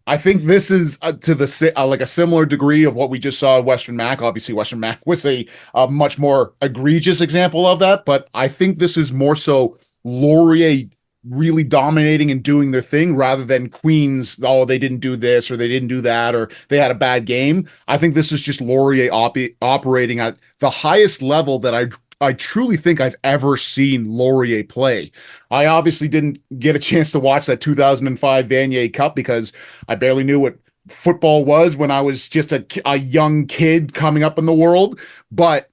I think this is to the like a similar degree of what we just saw at Western Mac. Obviously, Western Mac was a much more egregious example of that, but I think this is more so Laurier really dominating and doing their thing rather than Queens, oh, they didn't do this or they didn't do that or they had a bad game. I think this is just Laurier operating at the highest level that I truly think I've ever seen Laurier play. I obviously didn't get a chance to watch that 2005 Vanier Cup because I barely knew what football was when I was just a young kid coming up in the world, but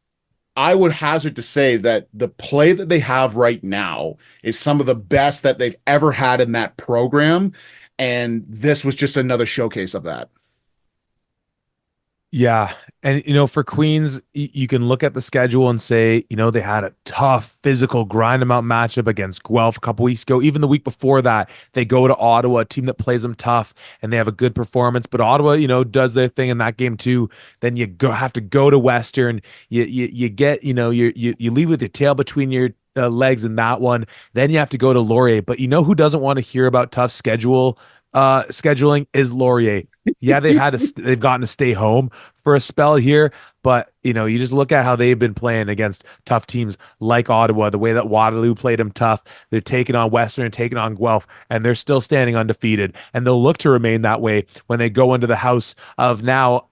I would hazard to say that the play that they have right now is some of the best that they've ever had in that program. And this was just another showcase of that. Yeah. And, for Queens, you can look at the schedule and say, they had a tough physical grind them out matchup against Guelph a couple weeks ago. Even the week before that, they go to Ottawa, a team that plays them tough, and they have a good performance. But Ottawa, does their thing in that game too. Then you have to go to Western. You get, you leave with your tail between your legs in that one. Then you have to go to Laurier. But you know who doesn't want to hear about tough scheduling is Laurier. Yeah, they've gotten to stay home for a spell here, but you just look at how they've been playing against tough teams like Ottawa, the way that Waterloo played them tough. They're taking on Western and taking on Guelph, and they're still standing undefeated, and they'll look to remain that way when they go into the house of now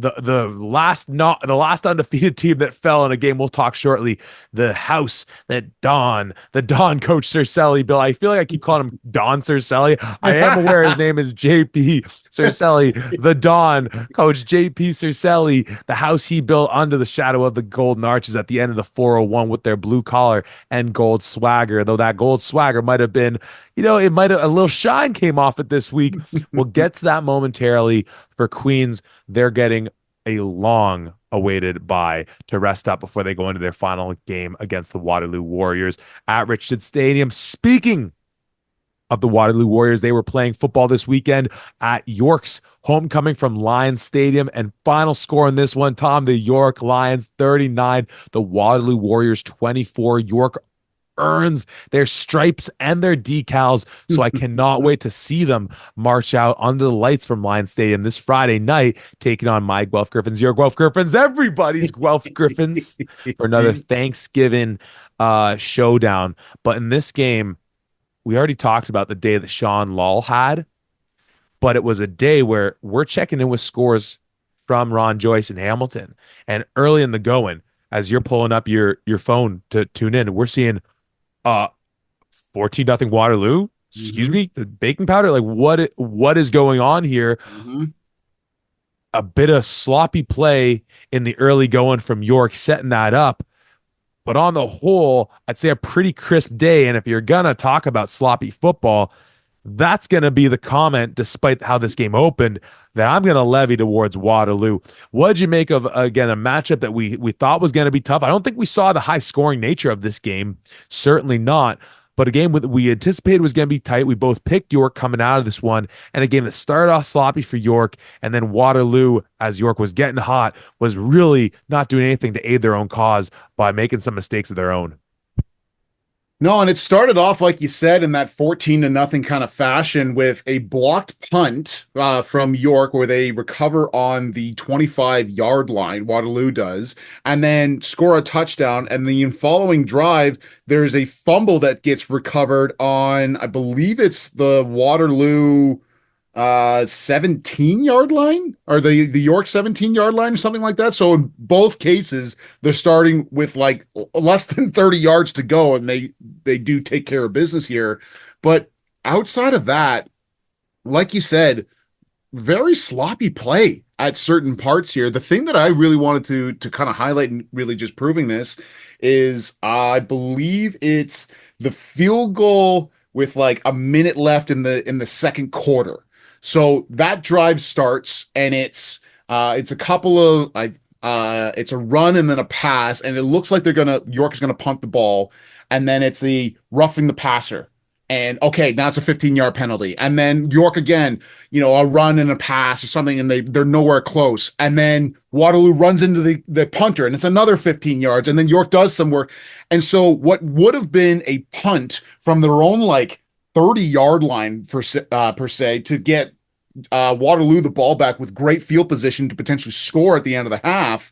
the last undefeated team that fell in a game we'll talk shortly, the house that the Don coach Cercelli. Bill, I feel like I keep calling him Don Cercelli. I am aware his name is JP Cercelli, the Don coach JP Cercelli, the house he built under the shadow of the golden arches at the end of the 401 with their blue collar and gold swagger, though that gold swagger might have been, it might have, a little shine came off it this week. We'll get to that momentarily. For Queens, they're getting a long awaited bye to rest up before they go into their final game against the Waterloo Warriors at Richardson Stadium. Speaking of the Waterloo Warriors, they were playing football this weekend at York's homecoming from Lions Stadium, and final score in this one, Tom, the York Lions 39, the Waterloo Warriors 24. York earns their stripes and their decals, so I cannot wait to see them march out under the lights from Lions Stadium this Friday night, taking on my Guelph Griffins, your Guelph Griffins, everybody's Guelph Griffins, for another Thanksgiving showdown. But in this game, we already talked about the day that Sean Lull had, but it was a day where we're checking in with scores from Ron Joyce and Hamilton, and early in the going, as you're pulling up your phone to tune in, we're seeing 14-0 Waterloo. Excuse me, the baking powder. Like what is going on here? Mm-hmm. A bit of sloppy play in the early going from York, setting that up. But on the whole, I'd say a pretty crisp day. And if you're gonna talk about sloppy football, that's going to be the comment, despite how this game opened, that I'm going to levy towards Waterloo. What did you make of, again, a matchup that we thought was going to be tough? I don't think we saw the high-scoring nature of this game. Certainly not. But a game we anticipated was going to be tight. We both picked York coming out of this one, and a game that started off sloppy for York, and then Waterloo, as York was getting hot, was really not doing anything to aid their own cause by making some mistakes of their own. No, and it started off, like you said, in that 14-0 kind of fashion with a blocked punt from York where they recover on the 25-yard line, Waterloo does, and then score a touchdown. And the following drive, there's a fumble that gets recovered on, I believe it's the Waterloo 17-yard line, or the York 17-yard line or something like that. So in both cases, they're starting with like less than 30 yards to go, and they do take care of business here. But outside of that, like you said, very sloppy play at certain parts here. The thing that I really wanted to kind of highlight, and really just proving this, is I believe it's the field goal with like a minute left in the second quarter. So that drive starts, and it's a couple of it's a run and then a pass, and it looks like York is gonna punt the ball, and then it's the roughing the passer. And okay, now it's a 15-yard penalty. And then York again, a run and a pass or something, and they're nowhere close. And then Waterloo runs into the punter, and it's another 15 yards. And then York does some work. And so what would have been a punt from their own like 30-yard line per se to get Waterloo the ball back with great field position to potentially score at the end of the half.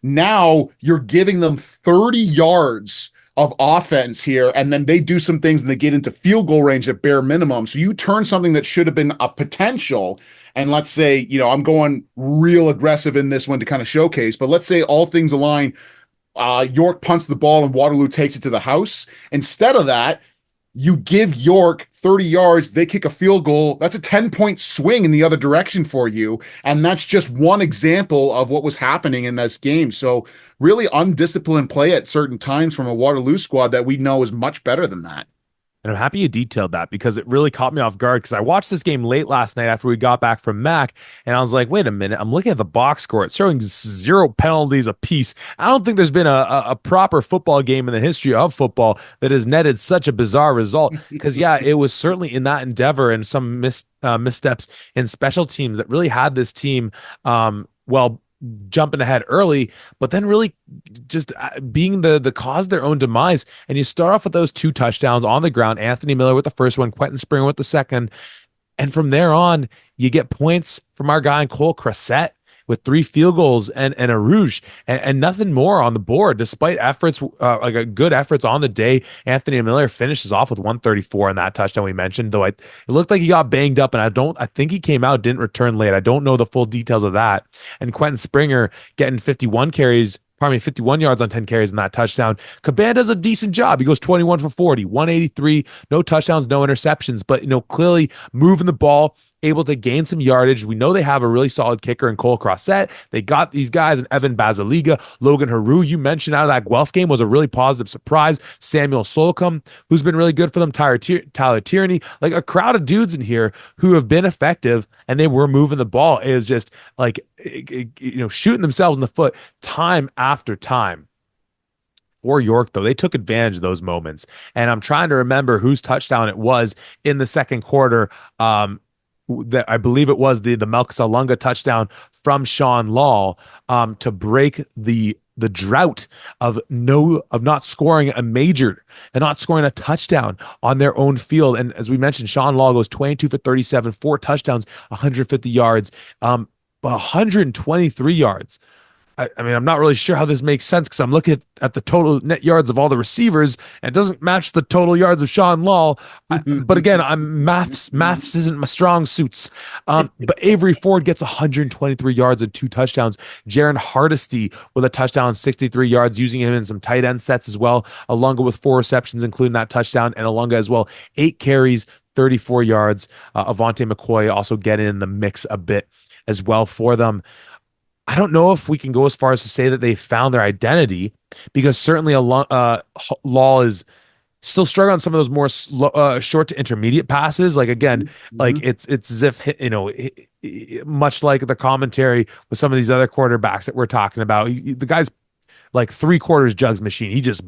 Now you're giving them 30 yards of offense here, and then they do some things and they get into field goal range at bare minimum. So you turn something that should have been a potential, and let's say, I'm going real aggressive in this one to kind of showcase, but let's say all things align, York punts the ball and Waterloo takes it to the house. Instead of that, you give York 30 yards, they kick a field goal. That's a 10-point swing in the other direction for you. And that's just one example of what was happening in this game. So really undisciplined play at certain times from a Waterloo squad that we know is much better than that. And I'm happy you detailed that, because it really caught me off guard, because I watched this game late last night after we got back from Mac, and I was like, wait a minute, I'm looking at the box score. It's showing 0 penalties apiece. I don't think there's been a proper football game in the history of football that has netted such a bizarre result, because, yeah, it was certainly in that endeavor and some missteps in special teams that really had this team, jumping ahead early, but then really just being the cause of their own demise. And you start off with those two touchdowns on the ground. Anthony Miller with the first one, Quentin Springer with the second. And from there on, you get points from our guy Cole Cressett with 3 field goals and a rouge and nothing more on the board, despite efforts, like a good efforts on the day. Anthony Miller finishes off with 134 on that touchdown we mentioned, though it looked like he got banged up, and I think he came out, didn't return late. I don't know the full details of that. And Quentin Springer getting 51 carries, pardon me, 51 yards on 10 carries in that touchdown. Caban does a decent job. He goes 21 for 40, 183, no touchdowns, no interceptions, but clearly moving the ball, able to gain some yardage. We know they have a really solid kicker in Cole Crossett. They got these guys in Evan Basiliga, Logan Haru. You mentioned out of that Guelph game was a really positive surprise. Samuel Solcombe, who's been really good for them. Tyler Tierney, like a crowd of dudes in here who have been effective, and they were moving the ball. It is just like, shooting themselves in the foot time after time. For York, though, they took advantage of those moments. And I'm trying to remember whose touchdown it was in the second quarter. That I believe it was the Melk Salunga touchdown from Sean Law to break the drought of not scoring a major and not scoring a touchdown on their own field. And as we mentioned, Sean Law goes 22 for 37, 4 touchdowns, 150 yards, 123 yards. I mean, I'm not really sure how this makes sense because I'm looking at the total net yards of all the receivers, and it doesn't match the total yards of Sean Law. But again, I'm maths isn't my strong suits. But Avery Ford gets 123 yards and 2 touchdowns. Jaron Hardesty with a touchdown, 63 yards, using him in some tight end sets as well. Alunga with 4 receptions, including that touchdown, and Alunga as well, 8 carries, 34 yards. Avante McCoy also getting in the mix a bit as well for them. I don't know if we can go as far as to say that they found their identity, because certainly Law is still struggling on some of those more short to intermediate passes. Like again, like it's as if much like the commentary with some of these other quarterbacks that we're talking about. The guy's like 3/4 jugs machine. He just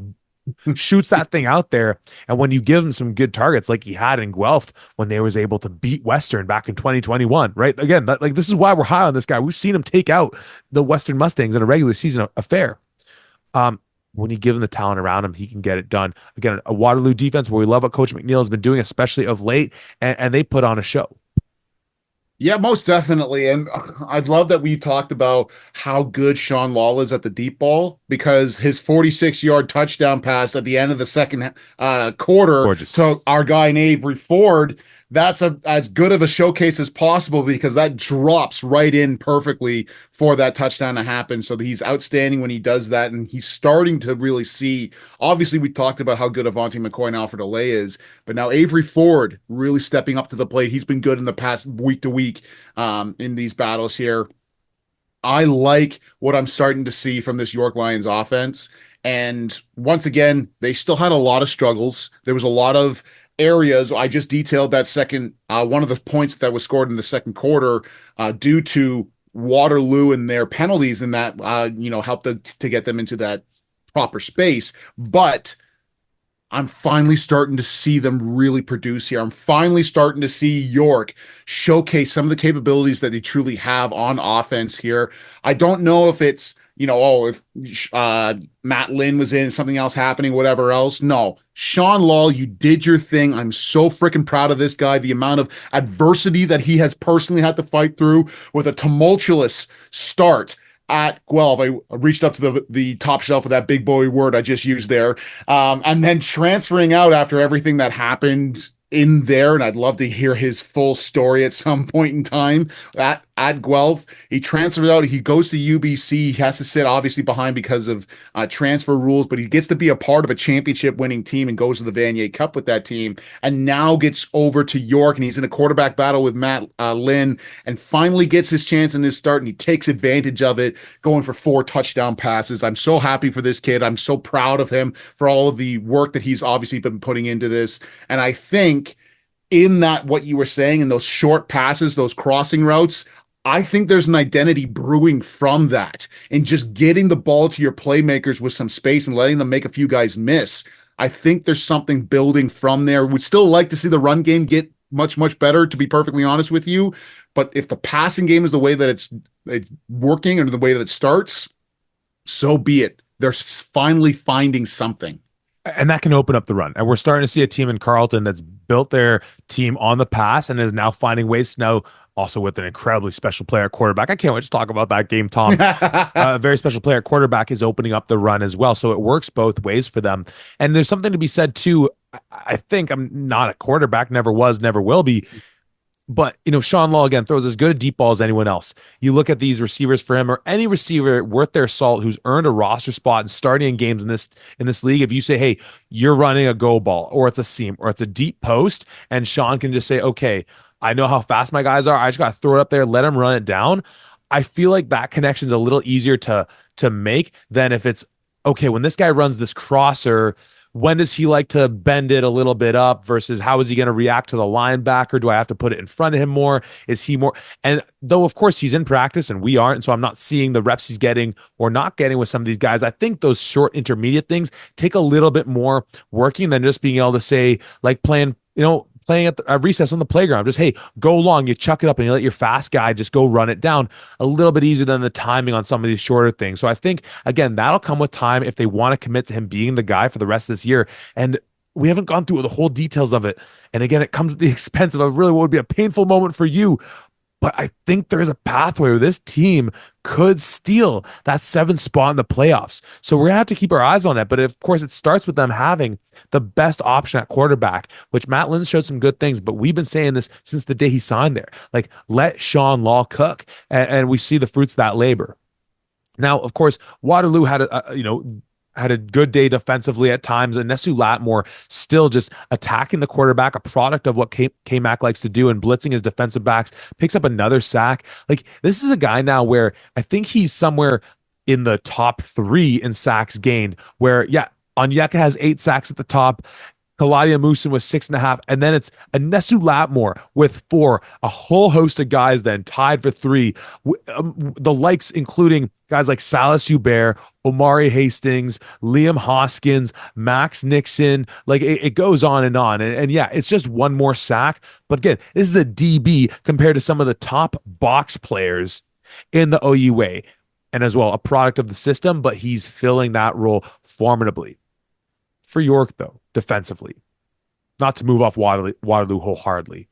shoots that thing out there. And when you give him some good targets, like he had in Guelph when they was able to beat Western back in 2021, right? Again, like this is why we're high on this guy. We've seen him take out the Western Mustangs in a regular season affair. When you give him the talent around him, he can get it done. Again, a Waterloo defense where we love what Coach McNeil has been doing, especially of late, and they put on a show. Yeah, most definitely. And I love that we talked about how good Sean Law is at the deep ball, because his 46-yard touchdown pass at the end of the second quarter Gorgeous. to our guy in Avery Ford, that's as good of a showcase as possible, because that drops right in perfectly for that touchdown to happen. So he's outstanding when he does that, and he's starting to really see. Obviously, we talked about how good Avante McCoy and Alfred Olay is, but now Avery Ford really stepping up to the plate. He's been good in the past week to week in these battles here. I like what I'm starting to see from this York Lions offense. And once again, they still had a lot of struggles. There was a lot of areas. I just detailed that second, one of the points that was scored in the second quarter due to Waterloo and their penalties, and that helped to get them into that proper space. But I'm finally starting to see them really produce here. I'm finally starting to see York showcase some of the capabilities that they truly have on offense here. I don't know if it's, if Matt Lynn was in, something else happening, whatever else. No, Sean Law, you did your thing. I'm so freaking proud of this guy. The amount of adversity that he has personally had to fight through with a tumultuous start at Guelph. I reached up to the top shelf of that big boy word I just used there. And then transferring out after everything that happened in there, and I'd love to hear his full story at some point in time at Guelph. He transfers out. He goes to UBC. He has to sit obviously behind because of transfer rules, but he gets to be a part of a championship winning team and goes to the Vanier Cup with that team, and now gets over to York, and he's in a quarterback battle with Matt Lynn, and finally gets his chance in his start, and he takes advantage of it, going for 4 touchdown passes. I'm so happy for this kid. I'm so proud of him for all of the work that he's obviously been putting into this. And I think in that, what you were saying, in those short passes, those crossing routes, I think there's an identity brewing from that, and just getting the ball to your playmakers with some space and letting them make a few guys miss. I think there's something building from there. Would still like to see the run game get much, much better, to be perfectly honest with you. But if the passing game is the way that it's it's working and the way that it starts, so be it. They're finally finding something. And that can open up the run. And we're starting to see a team in Carlton that's built their team on the pass and is now finding ways to now also with an incredibly special player at quarterback. I can't wait to talk about that game, Tom. A very special player at quarterback is opening up the run as well. So it works both ways for them. And there's something to be said too. I think I'm not a quarterback, never was, never will be. But Sean Law again throws as good a deep ball as anyone else. You look at these receivers for him, or any receiver worth their salt who's earned a roster spot and starting in games in this league. If you say, "Hey, you're running a go ball, or it's a seam, or it's a deep post," and Sean can just say, "Okay, I know how fast my guys are. I just got to throw it up there, let him run it down." I feel like that connection is a little easier to make than if it's okay when this guy runs this crosser, when does he like to bend it a little bit up versus how is he going to react to the linebacker? Do I have to put it in front of him more? Is he more? And though, of course, he's in practice and we aren't, and so I'm not seeing the reps he's getting or not getting with some of these guys. I think those short intermediate things take a little bit more working than just being able to say, like playing at the recess on the playground. Just, hey, go long, you chuck it up and you let your fast guy just go run it down. A little bit easier than the timing on some of these shorter things. So I think, again, that'll come with time if they want to commit to him being the guy for the rest of this year. And we haven't gone through the whole details of it. And again, it comes at the expense of a really what would be a painful moment for you. But I think there's a pathway where this team could steal that seventh spot in the playoffs. So we're going to have to keep our eyes on it. But of course, it starts with them having the best option at quarterback, which Matt Lynn showed some good things. But we've been saying this since the day he signed there. Like, let Sean Law cook. And we see the fruits of that labor. Now, of course, Waterloo had a good day defensively at times, and Nessu Latmore still just attacking the quarterback, a product of what K-Mac likes to do and blitzing his defensive backs, picks up another sack. Like, this is a guy now where I think he's somewhere in the top 3 in sacks gained, where, yeah, Onyeka has 8 sacks at the top. Kaladia Moosin with 6.5, and then it's Nessu Latmore with 4. A whole host of guys then tied for 3. The likes including guys like Salas Hubert, Omari Hastings, Liam Hoskins, Max Nixon. Like it goes on and on. And yeah, it's just one more sack. But again, this is a DB compared to some of the top box players in the OUA, and as well a product of the system. But he's filling that role formidably. For York, though, defensively, not to move off Waterloo wholeheartedly,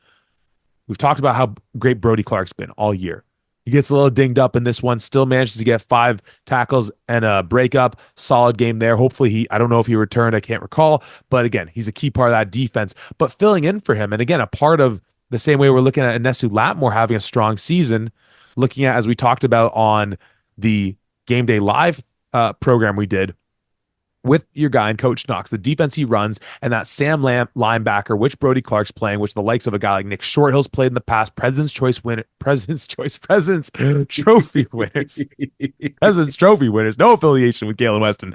we've talked about how great Brody Clark's been all year. He gets a little dinged up in this one, still manages to get 5 tackles and a breakup. Solid game there. Hopefully I don't know if he returned, I can't recall, but again, he's a key part of that defense. But filling in for him, and again, a part of the same way we're looking at Nessu Latmore having a strong season, looking at, as we talked about on the Game Day Live program we did, with your guy and Coach Knox, the defense he runs, and that Sam Lamb linebacker, which Brody Clark's playing, which the likes of a guy like Nick Shorthill's played in the past, President's Trophy winners, President's Trophy winners, no affiliation with Galen Weston.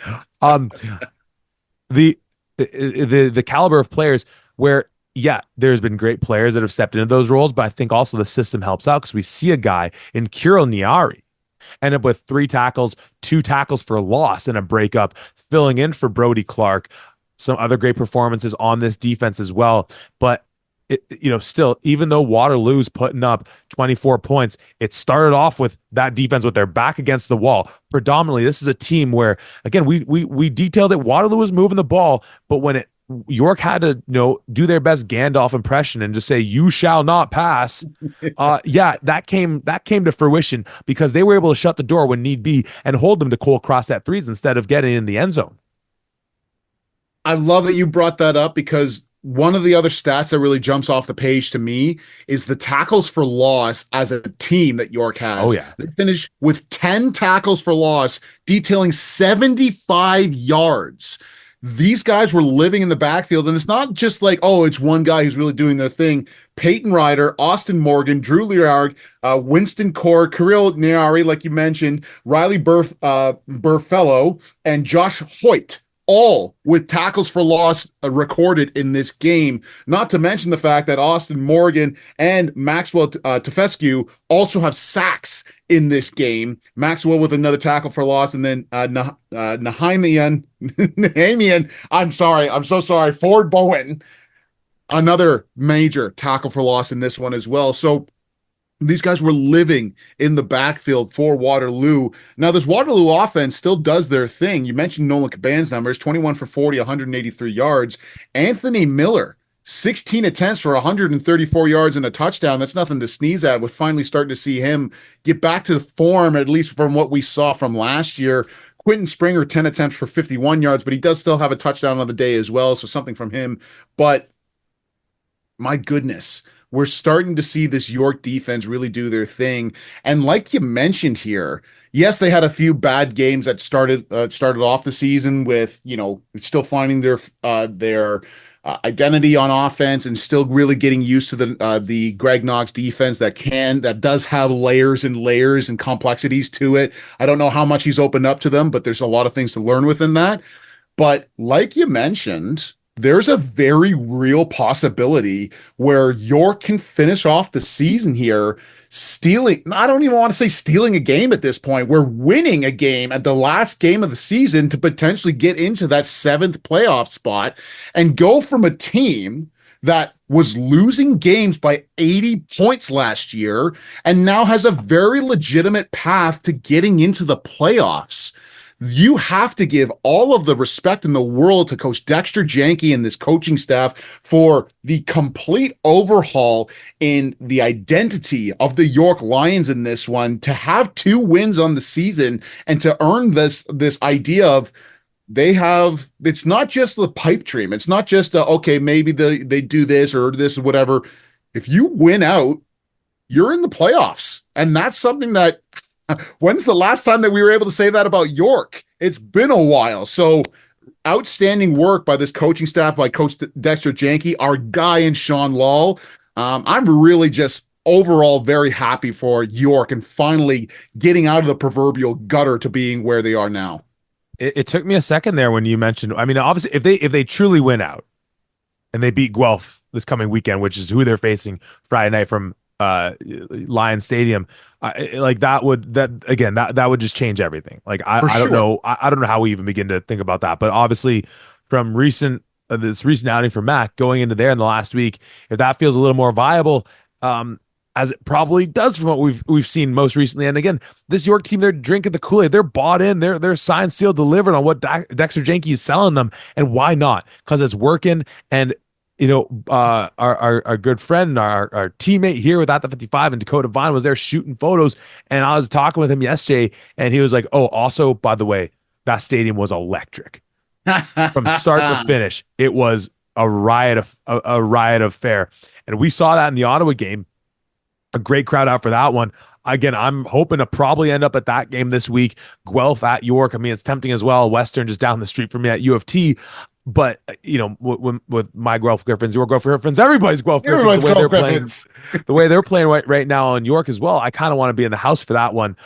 The caliber of players where, yeah, there's been great players that have stepped into those roles, but I think also the system helps out because we see a guy in Kirill Niari end up with 3 tackles, 2 tackles for loss and a breakup, filling in for Brody Clark. Some other great performances on this defense as well. But still, even though Waterloo's putting up 24 points, it started off with that defense with their back against the wall. Predominantly, this is a team where, again, we detailed that Waterloo was moving the ball, but when York had to do their best Gandalf impression and just say, "You shall not pass." That came to fruition because they were able to shut the door when need be and hold them to cold cross at threes instead of getting in the end zone. I love that you brought that up because one of the other stats that really jumps off the page to me is the tackles for loss as a team that York has. Oh, yeah. They finished with 10 tackles for loss, detailing 75 yards. These guys were living in the backfield, and it's not just like, oh, it's one guy who's really doing their thing. Peyton Ryder, Austin Morgan, Drew Liard, Winston Core, Kirill Niari, like you mentioned, Riley Burfellow, and Josh Hoyt, all with tackles for loss recorded in this game. Not to mention the fact that Austin Morgan and Maxwell Tefescu also have sacks in this game. Maxwell with another tackle for loss, and then Nahamian, I'm so sorry, Ford Bowen, another major tackle for loss in this one as well. So These guys were living in the backfield for Waterloo. Now, this Waterloo offense still does their thing. You mentioned Nolan Caban's numbers, 21 for 40, 183 yards. Anthony Miller, 16 attempts for 134 yards and a touchdown. That's nothing to sneeze at. We're finally starting to see him get back to the form, at least from what we saw from last year. Quentin Springer, 10 attempts for 51 yards, but he does still have a touchdown on the day as well, so something from him. But my goodness, we're starting to see this York defense really do their thing. And like you mentioned here, yes, they had a few bad games that started off the season with, still finding their identity on offense and still really getting used to the Greg Knox defense that does have layers and layers and complexities to it. I don't know how much he's opened up to them, but there's a lot of things to learn within that. But like you mentioned, there's a very real possibility where York can finish off the season here stealing. I don't even want to say stealing a game at this point. We're winning a game at the last game of the season to potentially get into that seventh playoff spot and go from a team that was losing games by 80 points last year and now has a very legitimate path to getting into the playoffs. You have to give all of the respect in the world to Coach Dexter Janke and this coaching staff for the complete overhaul in the identity of the York Lions in this one, to have 2 wins on the season and to earn this idea of it's not just the pipe dream. It's not just okay, maybe they do this or this or whatever. If you win out, you're in the playoffs. And that's something that, when's the last time that we were able to say that about York? It's been a while. So outstanding work by this coaching staff, by Coach Dexter Janke, our guy in Sean Lall. I'm really just overall very happy for York and finally getting out of the proverbial gutter to being where they are now. It took me a second there when you mentioned, I mean, obviously if they truly win out and they beat Guelph this coming weekend, which is who they're facing Friday night from Lion Stadium, that would just change everything. Like I don't know, I don't know how we even begin to think about that. But obviously, from this recent outing for Mac going into there in the last week, if that feels a little more viable, as it probably does from what we've seen most recently. And again, this York team, they're drinking the Kool-Aid, they're bought in, they're signed, sealed, delivered on what Dexter Janke is selling them, and why not? Because it's working. And our good friend, our teammate here with At the 55 and Dakota Vine was there shooting photos. And I was talking with him yesterday and he was like, oh, also, by the way, that stadium was electric from start to finish. It was a riot of fare. And we saw that in the Ottawa game, a great crowd out for that one. Again, I'm hoping to probably end up at that game this week. Guelph at York. I mean, it's tempting as well. Western just down the street from me at U of T. But, with my Guelph Griffins, your Guelph Griffins, everybody's Guelph Griffins, the way they're playing right now in York as well, I kind of want to be in the house for that one.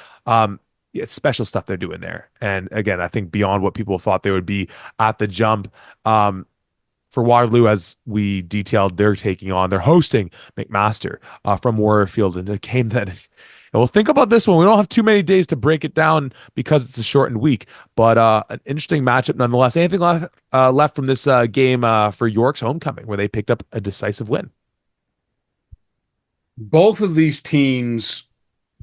It's special stuff they're doing there. And again, I think beyond what people thought they would be at the jump. For Waterloo, as we detailed, they're hosting McMaster from Warriorfield, and a game that is. And we'll think about this one. We don't have too many days to break it down because it's a shortened week, but an interesting matchup nonetheless. Anything left from this game for York's homecoming, where they picked up a decisive win? Both of these teams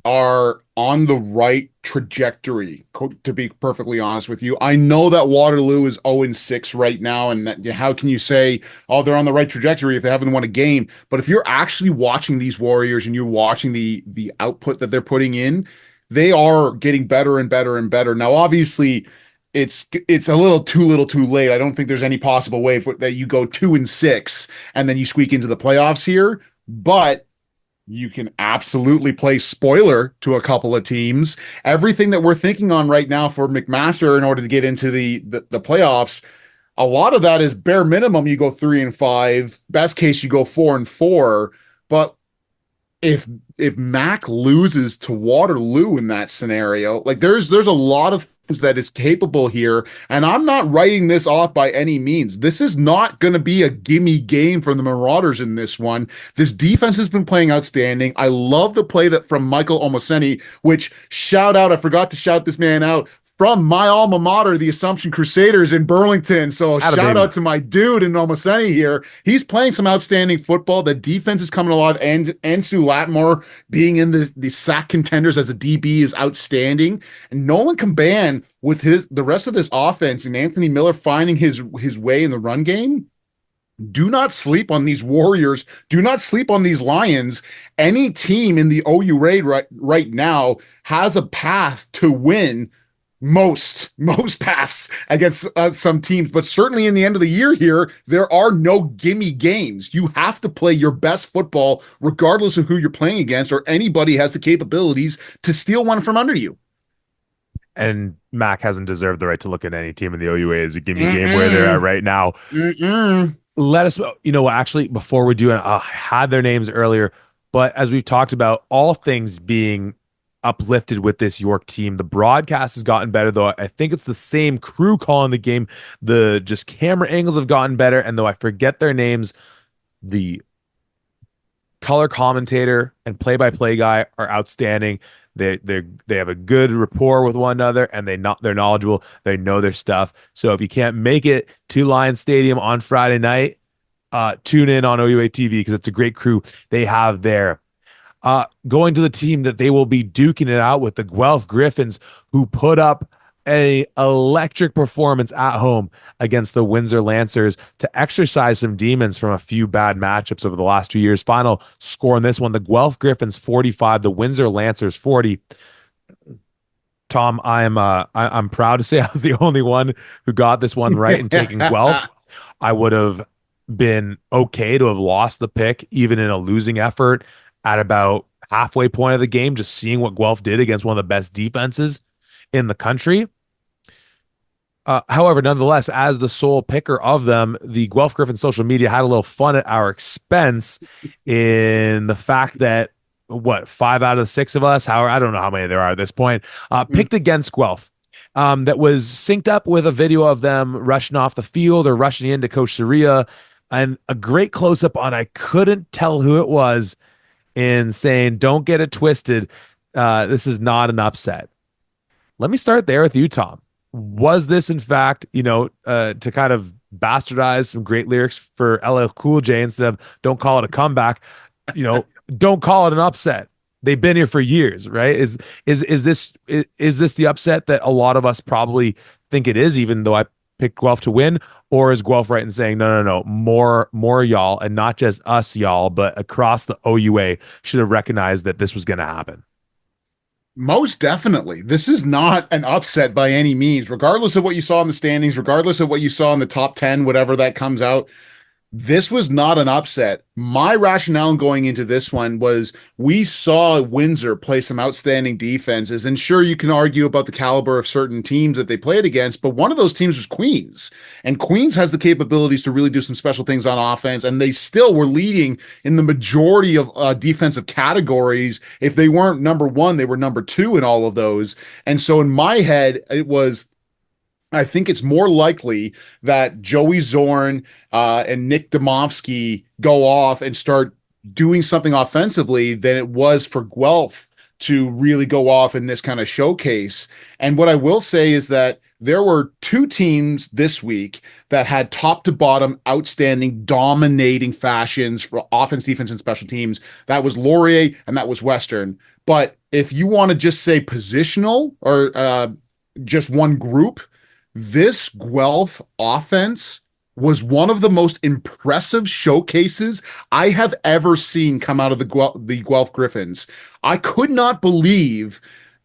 are on the right trajectory, to be perfectly honest with you. I know that Waterloo is 0-6 right now, and how can you say, oh, they're on the right trajectory if they haven't won a game? But if you're actually watching these Warriors and you're watching the output that they're putting in, they are getting better and better and better. Now, obviously, it's a little too late. I don't think there's any possible way that you go 2-6 and then you squeak into the playoffs here, but you can absolutely play spoiler to a couple of teams. Everything that we're thinking on right now for McMaster in order to get into the playoffs, a lot of that is bare minimum. You go 3-5, best case you go 4-4. But if Mac loses to Waterloo in that scenario, like there's a lot of that is capable here, and I'm not writing this off by any means. This is not going to be a gimme game from the Marauders in this one. This defense has been playing outstanding. I love the play that from Michael Omoseni, which shout out, I forgot to shout this man out, from my alma mater, the Assumption Crusaders in Burlington. So Atta shout baby. out to my dude in Nomoseni here. He's playing some outstanding football. The defense is coming alive, and Sue Latmore being in the sack contenders as a DB is outstanding. And Nolan Camban with the rest of this offense and Anthony Miller finding his way in the run game. Do not sleep on these Warriors. Do not sleep on these Lions. Any team in the OUA right now has a path to win most paths against some teams, but certainly in the end of the year here, there are no gimme games. You have to play your best football regardless of who you're playing against, or anybody has the capabilities to steal one from under you. And Mac hasn't deserved the right to look at any team in the OUA as a gimme game where they're at Mm-mm. right now. Mm-mm. Let us, actually, before we do it, I had their names earlier, but as we've talked about, all things being uplifted with this York team, the broadcast has gotten better, though I think it's the same crew calling the game. The just camera angles have gotten better, and though I forget their names, the color commentator and play-by-play guy are outstanding. They have a good rapport with one another, and they're knowledgeable. They know their stuff. So if you can't make it to Lions Stadium on Friday night, tune in on OUA TV because it's a great crew they have there. Going to the team that they will be duking it out with, the Guelph Griffins, who put up a electric performance at home against the Windsor Lancers to exercise some demons from a few bad matchups over the last 2 years. Final score in this one, the Guelph Griffins 45, the Windsor Lancers 40. Tom, I'm proud to say I was the only one who got this one right in taking Guelph. I would have been okay to have lost the pick even in a losing effort at about halfway point of the game, just seeing what Guelph did against one of the best defenses in the country. However, nonetheless, as the sole picker of them, the Guelph Griffin social media had a little fun at our expense in the fact that 5 out of 6 of us, I don't know how many there are at this point, picked against Guelph. That was synced up with a video of them rushing off the field or rushing into Coach Saria, and a great close up on, I couldn't tell who it was, in saying, "Don't get it twisted. This is not an upset." Let me start there with you, Tom. Was this, in fact, to kind of bastardize some great lyrics for LL Cool J instead of "Don't call it a comeback," don't call it an upset. They've been here for years, right? Is this the upset that a lot of us probably think it is, even though I picked Guelph to win? Or is Guelph right in saying, no, more y'all, and not just us y'all, but across the OUA should have recognized that this was going to happen? Most definitely. This is not an upset by any means, regardless of what you saw in the standings, regardless of what you saw in the top 10, whatever that comes out. This was not an upset. My rationale going into this one was we saw Windsor play some outstanding defenses. And sure, you can argue about the caliber of certain teams that they played against, but one of those teams was Queens. And Queens has the capabilities to really do some special things on offense. And they still were leading in the majority of defensive categories. If they weren't number one, they were number two in all of those. And so in my head, I think it's more likely that Joey Zorn and Nick Domovsky go off and start doing something offensively than it was for Guelph to really go off in this kind of showcase. And what I will say is that there were 2 teams this week that had top to bottom outstanding, dominating fashions for offense, defense, and special teams. That was Laurier and that was Western. But if you want to just say positional or just one group, this Guelph offense was one of the most impressive showcases I have ever seen come out of the Guelph Griffins. I could not believe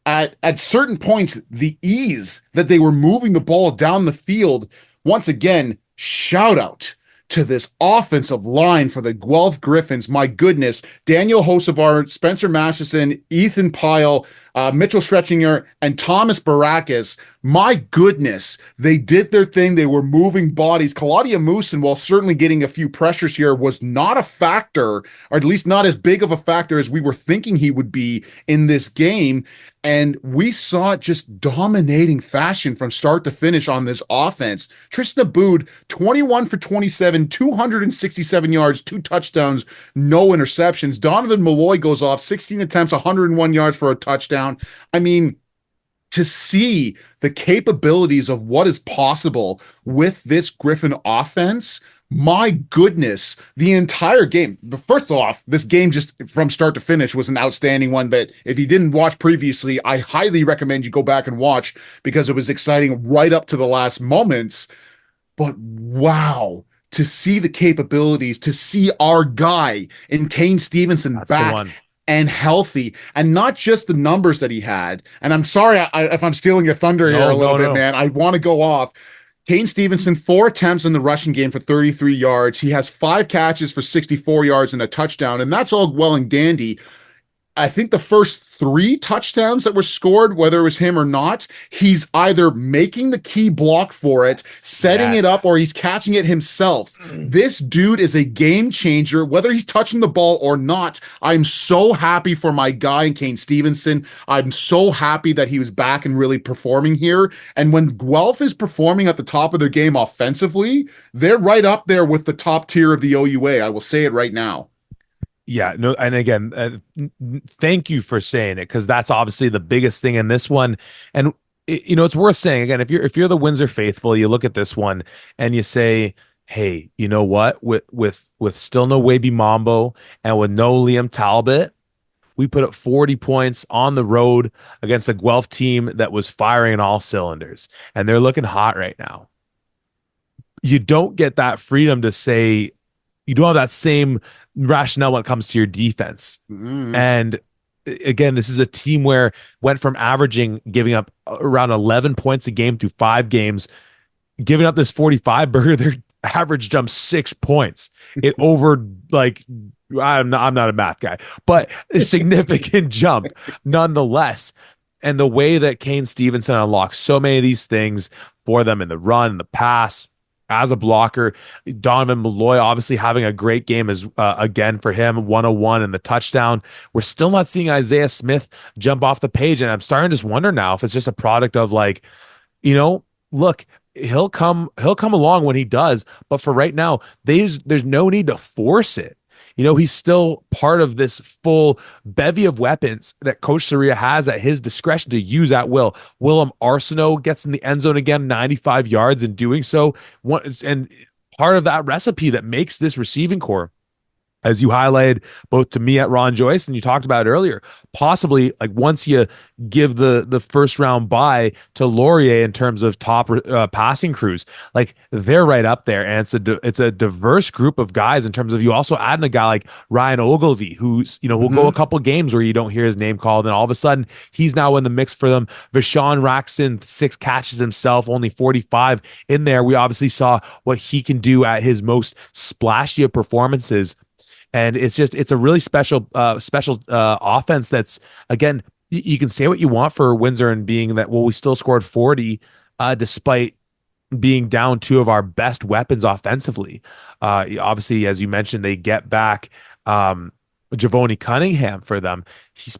at certain points the ease that they were moving the ball down the field. Once again, shout out to this offensive line for the Guelph Griffins. My goodness, Daniel Hosevar, Spencer Masterson, Ethan Pyle, Mitchell Stretchinger, and Thomas Barakis. My goodness, they did their thing. They were moving bodies. Claudia Mooson, while certainly getting a few pressures here, was not a factor, or at least not as big of a factor as we were thinking he would be in this game. And we saw it just dominating fashion from start to finish on this offense. Tristan Aboud, 21 for 27, 267 yards, 2 touchdowns, no interceptions. Donovan Malloy goes off, 16 attempts, 101 yards for a touchdown. I mean, to see the capabilities of what is possible with this Griffin offense. My goodness, the entire game. First off, this game just from start to finish was an outstanding one that if you didn't watch previously, I highly recommend you go back and watch because it was exciting right up to the last moments. But wow, to see the capabilities, to see our guy in Kane Stevenson That's the back one. and healthy, and not just the numbers that he had. And I'm sorry if I'm stealing your thunder here No, a little no, bit, no. man. I want to go off. Kane Stevenson, 4 attempts in the rushing game for 33 yards. He has 5 catches for 64 yards and a touchdown, and that's all well and dandy. I think the first 3 touchdowns that were scored, whether it was him or not, he's either making the key block for it, setting it up, Yes. or he's catching it himself. This dude is a game changer, whether he's touching the ball or not. I'm so happy for my guy in Kane Stevenson. I'm so happy that he was back and really performing here. And when Guelph is performing at the top of their game offensively, they're right up there with the top tier of the OUA. I will say it right now. Yeah, no, and again, thank you for saying it because that's obviously the biggest thing in this one. And it's worth saying again, if you're the Windsor faithful, you look at this one and you say, "Hey, you know what? With still no Waby Mambo and with no Liam Talbot, we put up 40 points on the road against a Guelph team that was firing on all cylinders, and they're looking hot right now." You don't get that freedom to say you don't have that same rationale when it comes to your defense. Mm. And again, this is a team where went from averaging giving up around 11 points a game through 5 games, giving up this 45 burger, their average jumped 6 points. It over like I'm not a math guy, but a significant jump nonetheless. And the way that Kane Stevenson unlocks so many of these things for them in the run, the pass, as a blocker. Donovan Malloy obviously having a great game as again for him, 101 and the touchdown. We're still not seeing Isaiah Smith jump off the page, and I'm starting to just wonder now if it's just a product of like, look, he'll come along when he does, but for right now, there's no need to force it. He's still part of this full bevy of weapons that Coach Soria has at his discretion to use at will. Willem Arsenault gets in the end zone again, 95 yards in doing so. And part of that recipe that makes this receiving core, as you highlighted both to me at Ron Joyce and you talked about it earlier, possibly like once you give the first round bye to Laurier in terms of top passing crews, like they're right up there, and it's a diverse group of guys in terms of you also adding a guy like Ryan Ogilvy, who's will go a couple games where you don't hear his name called, and all of a sudden he's now in the mix for them. Vashon Raxton, 6 catches himself, only 45 in there. We obviously saw what he can do at his most splashy of performances. And it's a really special offense that's, again, you can say what you want for Windsor and being that, well, we still scored 40 despite being down 2 of our best weapons offensively. Obviously, as you mentioned, they get back Javoni Cunningham for them. He's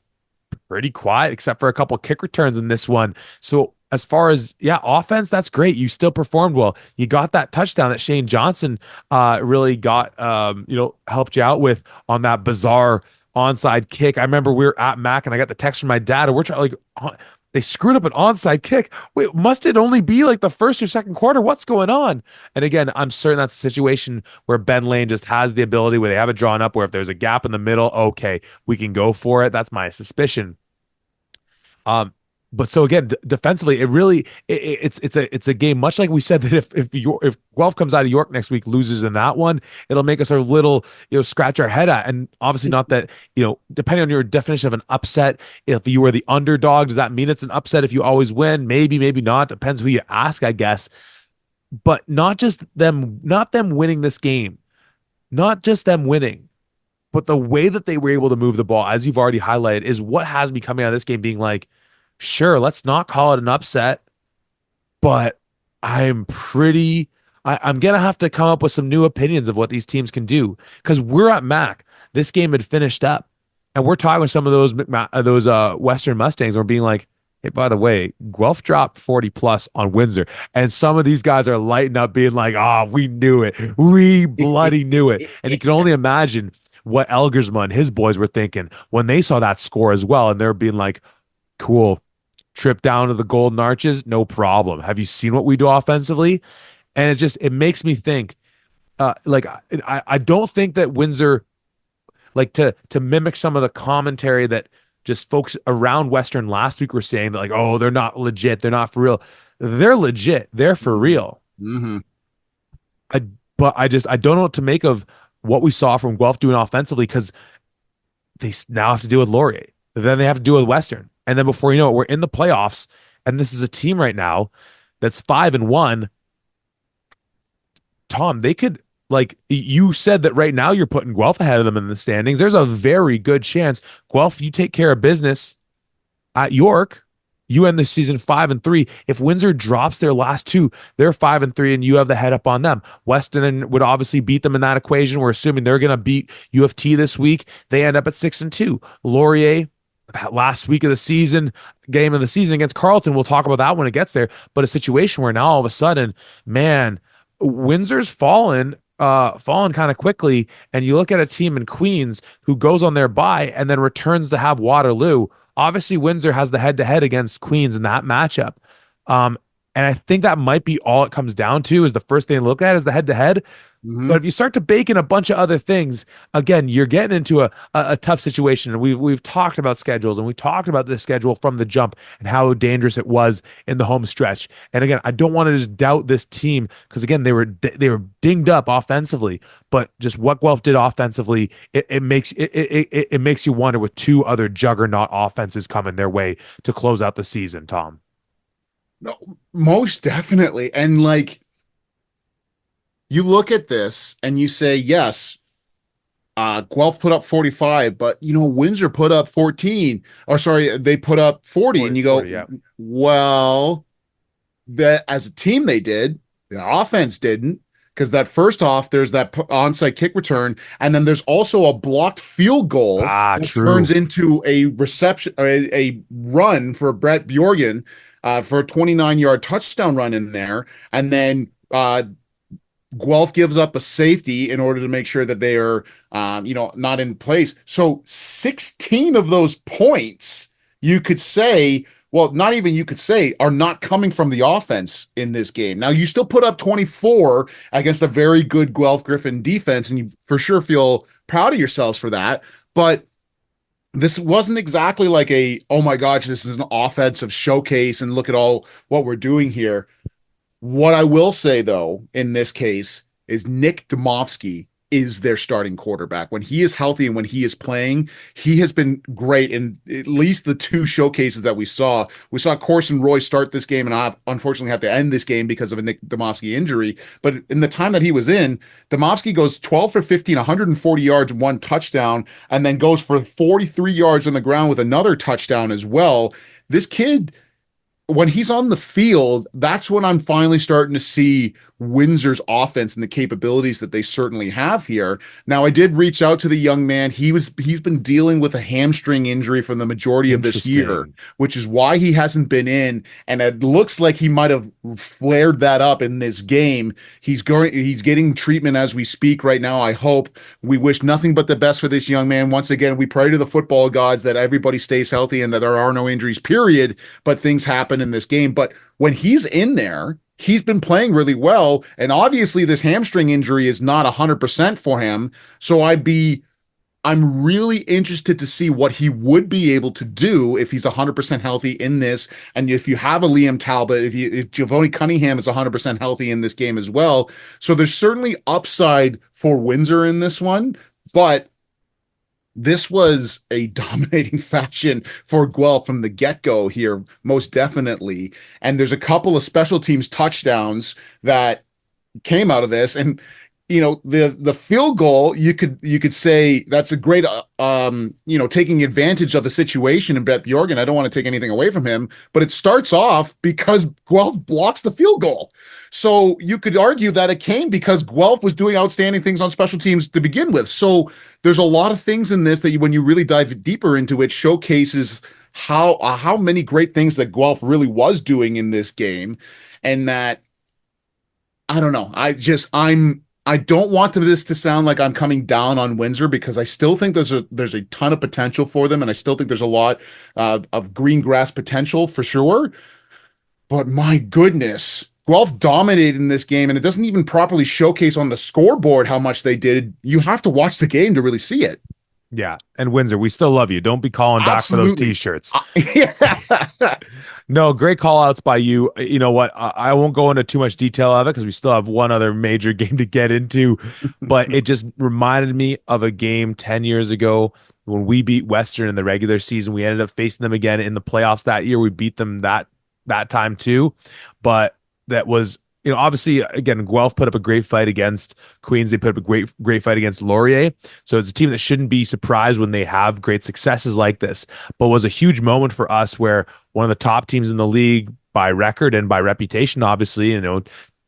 pretty quiet except for a couple kick returns in this one. So as far as offense, that's great. You still performed well. You got that touchdown that Shane Johnson really got helped you out with on that bizarre onside kick. I remember we were at Mac and I got the text from my dad and we're trying they screwed up an onside kick. Wait, must it only be like the first or second quarter? What's going on? And again, I'm certain that's a situation where Ben Lane just has the ability where they have it drawn up where if there's a gap in the middle, okay, we can go for it. That's my suspicion. But so again, defensively, it's a game much like we said that if Guelph comes out of York next week loses in that one, it'll make us a little scratch our head at. And obviously not that depending on your definition of an upset, if you were the underdog, does that mean it's an upset if you always win? Maybe not. Depends who you ask, I guess. But not them winning this game, not just them winning, but the way that they were able to move the ball, as you've already highlighted, is what has me coming out of this game being like, sure, let's not call it an upset, but I'm gonna have to come up with some new opinions of what these teams can do because we're at Mac. This game had finished up, and we're talking with some of those Western Mustangs. And we're being like, hey, by the way, Guelph dropped 40 plus on Windsor, and some of these guys are lighting up, being like, we knew it, we bloody knew it, and you can only imagine what Elgersma and his boys were thinking when they saw that score as well, and they're being like, cool. trip down to the Golden Arches, no problem. Have you seen what we do offensively? And it makes me think, like I don't think that Windsor, like, to mimic some of the commentary that just folks around Western last week were saying that, like, oh, they're not legit, they're not for real. They're legit, they're for real. Mm-hmm. I but I don't know what to make of what we saw from Guelph doing offensively, because they now have to deal with Laurier. Then they have to deal with Western. And then before you know it, we're in the playoffs. And this is a team right now that's 5-1. Tom, they could, like you said, that right now you're putting Guelph ahead of them in the standings. There's a very good chance, Guelph, you take care of business at York, you end the season 5-3. If Windsor drops their last two, they're 5-3, and you have the head up on them. Weston would obviously beat them in that equation. We're assuming they're going to beat U of T this week. They end up at 6-2. Laurier, last week of the season, game of the season against Carleton. We'll talk about that when it gets there. But a situation where now all of a sudden, man, Windsor's fallen kind of quickly, and you look at a team in Queens who goes on their bye and then returns to have Waterloo. Obviously, Windsor has the head-to-head against Queens in that matchup. Um, and I think that might be all it comes down to, is the first thing to look at is the head-to-head. Mm-hmm. But if you start to bake in a bunch of other things, again, you're getting into a tough situation. And we've talked about schedules, and we talked about the schedule from the jump and how dangerous it was in the home stretch. And again, I don't want to just doubt this team, because again, they were dinged up offensively, but just what Guelph did offensively, it makes you wonder, with two other juggernaut offenses coming their way to close out the season, Tom. No, most definitely. And like, you look at this and you say, yes, Guelph put up 45, but Windsor put up 14, or sorry, they put up 40, 40, and you go, 40, yeah. well, that as a team they did, the offense didn't, because that first off, there's that onside kick return, and then there's also a blocked field goal that True. turns into a reception, a run for Brett Bjorgen, for a 29-yard touchdown run in there, and then Guelph gives up a safety in order to make sure that they are, not in place. So 16 of those points, you could say, well, not even you could say, are not coming from the offense in this game. Now, you still put up 24 against a very good Guelph Griffin defense, and you for sure feel proud of yourselves for that. But this wasn't exactly like oh my gosh, this is an offensive showcase, and look at all what we're doing here. What I will say, though, in this case, is Nick Domovsky is their starting quarterback. When he is healthy and when he is playing, he has been great in at least the two showcases that we saw. We saw Corson Roy start this game, and I unfortunately have to end this game because of a Nick Domovsky injury. But in the time that he was in, Domovsky goes 12 for 15, 140 yards, one touchdown, and then goes for 43 yards on the ground with another touchdown as well. This kid, when he's on the field, that's when I'm finally starting to see Windsor's offense and the capabilities that they certainly have here. Now, I did reach out to the young man. He's been dealing with a hamstring injury for the majority of this year, which is why he hasn't been in. And it looks like he might have flared that up in this game. He's getting treatment as we speak right now. I hope. We wish nothing but the best for this young man. Once again, we pray to the football gods that everybody stays healthy and that there are no injuries, period. But things happen in this game. But when he's in there, he's been playing really well. And obviously this hamstring injury is not 100% for him. So I'm really interested to see what he would be able to do if he's 100% healthy in this. And if you have a Liam Talbot, if Giovanni Cunningham is 100% healthy in this game as well. So there's certainly upside for Windsor in this one, but this was a dominating fashion for Guelph from the get-go here, most definitely. And there's a couple of special teams touchdowns that came out of this. And the field goal, you could say that's a great taking advantage of the situation in Brett Bjorgen. I don't want to take anything away from him, but it starts off because Guelph blocks the field goal. So you could argue that it came because Guelph was doing outstanding things on special teams to begin with. So there's a lot of things in this that when you really dive deeper into it, showcases how many great things that Guelph really was doing in this game. And that, I don't know, I don't want this to sound like I'm coming down on Windsor because I still think there's a ton of potential for them, and I still think there's a lot of green grass potential for sure. But my goodness, Guelph dominated in this game, and it doesn't even properly showcase on the scoreboard how much they did. You have to watch the game to really see it. Yeah. And Windsor, we still love you. Don't be calling back for those Absolutely. t-shirts. Yeah. No, great call outs by you. You know what? I won't go into too much detail of it because we still have one other major game to get into, but it just reminded me of a game 10 years ago when we beat Western in the regular season. We ended up facing them again in the playoffs that year. We beat them that time too, but that was, obviously again, Guelph put up a great fight against Queens. They put up a great fight against Laurier. So it's a team that shouldn't be surprised when they have great successes like this, but was a huge moment for us where one of the top teams in the league by record and by reputation, obviously,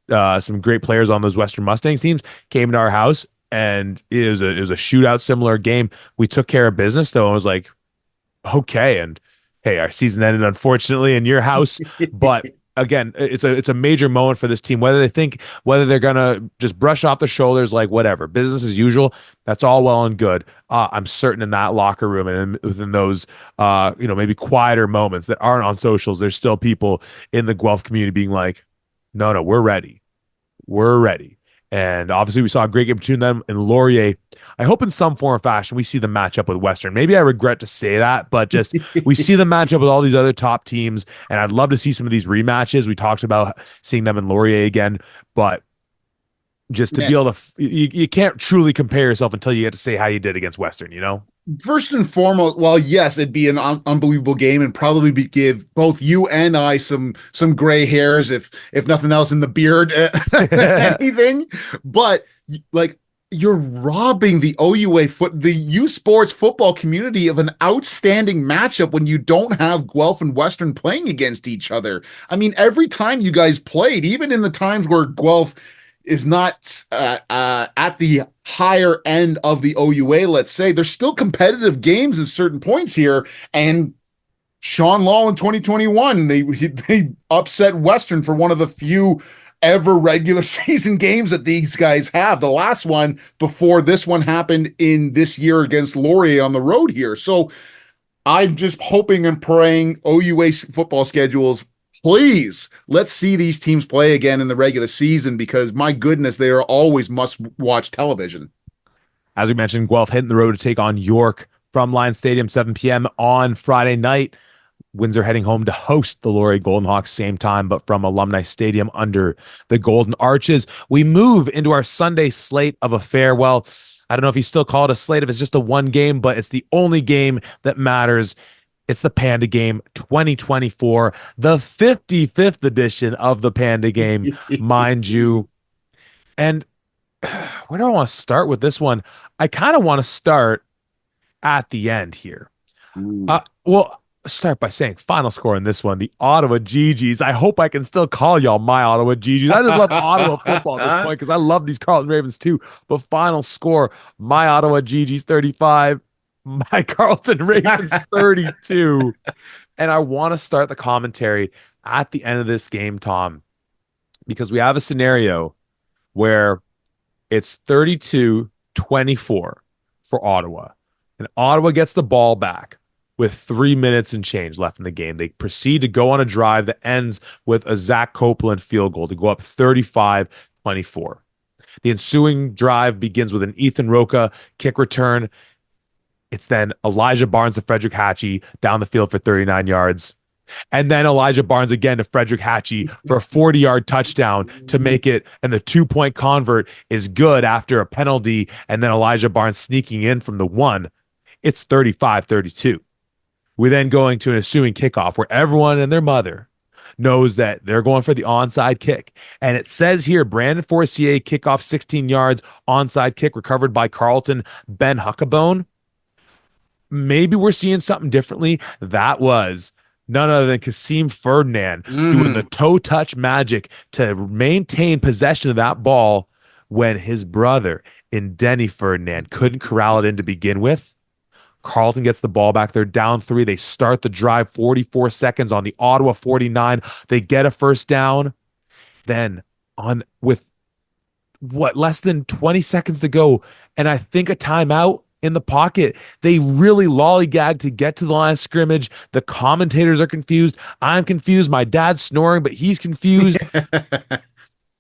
some great players on those Western Mustangs teams came to our house, and it was a shootout similar game. We took care of business though, and was like, okay. And hey, our season ended unfortunately in your house, but again, it's a major moment for this team. Whether they're gonna just brush off the shoulders like whatever, business as usual, that's all well and good. I'm certain in that locker room and within those maybe quieter moments that aren't on socials, there's still people in the Guelph community being like, no, we're ready. We're ready. And obviously, we saw a great game between them and Laurier. I hope in some form or fashion we see the matchup with Western. Maybe I regret to say that, but just we see the matchup with all these other top teams, and I'd love to see some of these rematches. We talked about seeing them in Laurier again, but just to Yeah. be able to, you can't truly compare yourself until you get to say how you did against Western, you know? First and foremost, well, yes, it'd be an unbelievable game and probably give both you and I some gray hairs, if nothing else, in the beard, anything. But like, you're robbing the the U Sports football community of an outstanding matchup when you don't have Guelph and Western playing against each other. I mean, every time you guys played, even in the times where Guelph is not at the higher end of the OUA, let's say, there's still competitive games at certain points here. And Sean Law in 2021, they upset Western for one of the few ever regular season games that these guys have. The last one before this one happened in this year against Laurier on the road here. So I'm just hoping and praying OUA football schedules, please, let's see these teams play again in the regular season because my goodness, they are always must watch television. As we mentioned, Guelph hitting the road to take on York from Lions Stadium, 7 p.m. on Friday night. Windsor heading home to host the Laurier Golden Hawks same time, but from Alumni Stadium under the Golden Arches. We move into our Sunday slate of a farewell. I don't know if you still call it a slate if it's just the one game, but it's the only game that matters. It's the Panda Game 2024, the 55th edition of the Panda Game, mind you. And where do I want to start with this one? I kind of want to start at the end here. Well, start by saying final score in this one, the Ottawa GGs. I hope I can still call y'all my Ottawa GGs. I just love Ottawa football at this point because I love these Carleton Ravens too. But final score, my Ottawa GGs 35, my Carleton Ravens 32. And I want to start the commentary at the end of this game, Tom, because we have a scenario where it's 32-24 for Ottawa. And Ottawa gets the ball back with 3 minutes and change left in the game. They proceed to go on a drive that ends with a Zach Copeland field goal to go up 35-24. The ensuing drive begins with an Ethan Roca kick return. It's then Elijah Barnes to Frederick Hatchie down the field for 39 yards. And then Elijah Barnes again to Frederick Hatchie for a 40-yard touchdown to make it. And the 2-point convert is good after a penalty. And then Elijah Barnes sneaking in from the 1. It's 35-32. We then going to an ensuing kickoff where everyone and their mother knows that they're going for the onside kick. And it says here, Brandon Forcier kickoff 16 yards, onside kick recovered by Carleton Ben Huckabone. Maybe we're seeing something differently. That was none other than Kasim Ferdinand doing the toe touch magic to maintain possession of that ball when his brother in Denny Ferdinand couldn't corral it in to begin with. Carleton gets the ball back. They're down 3. They start the drive 44 seconds on the Ottawa 49. They get a first down. Then with what, less than 20 seconds to go, and I think a timeout in the pocket. They really lollygag to get to the line of scrimmage. The commentators are confused. I'm confused. My dad's snoring, but he's confused.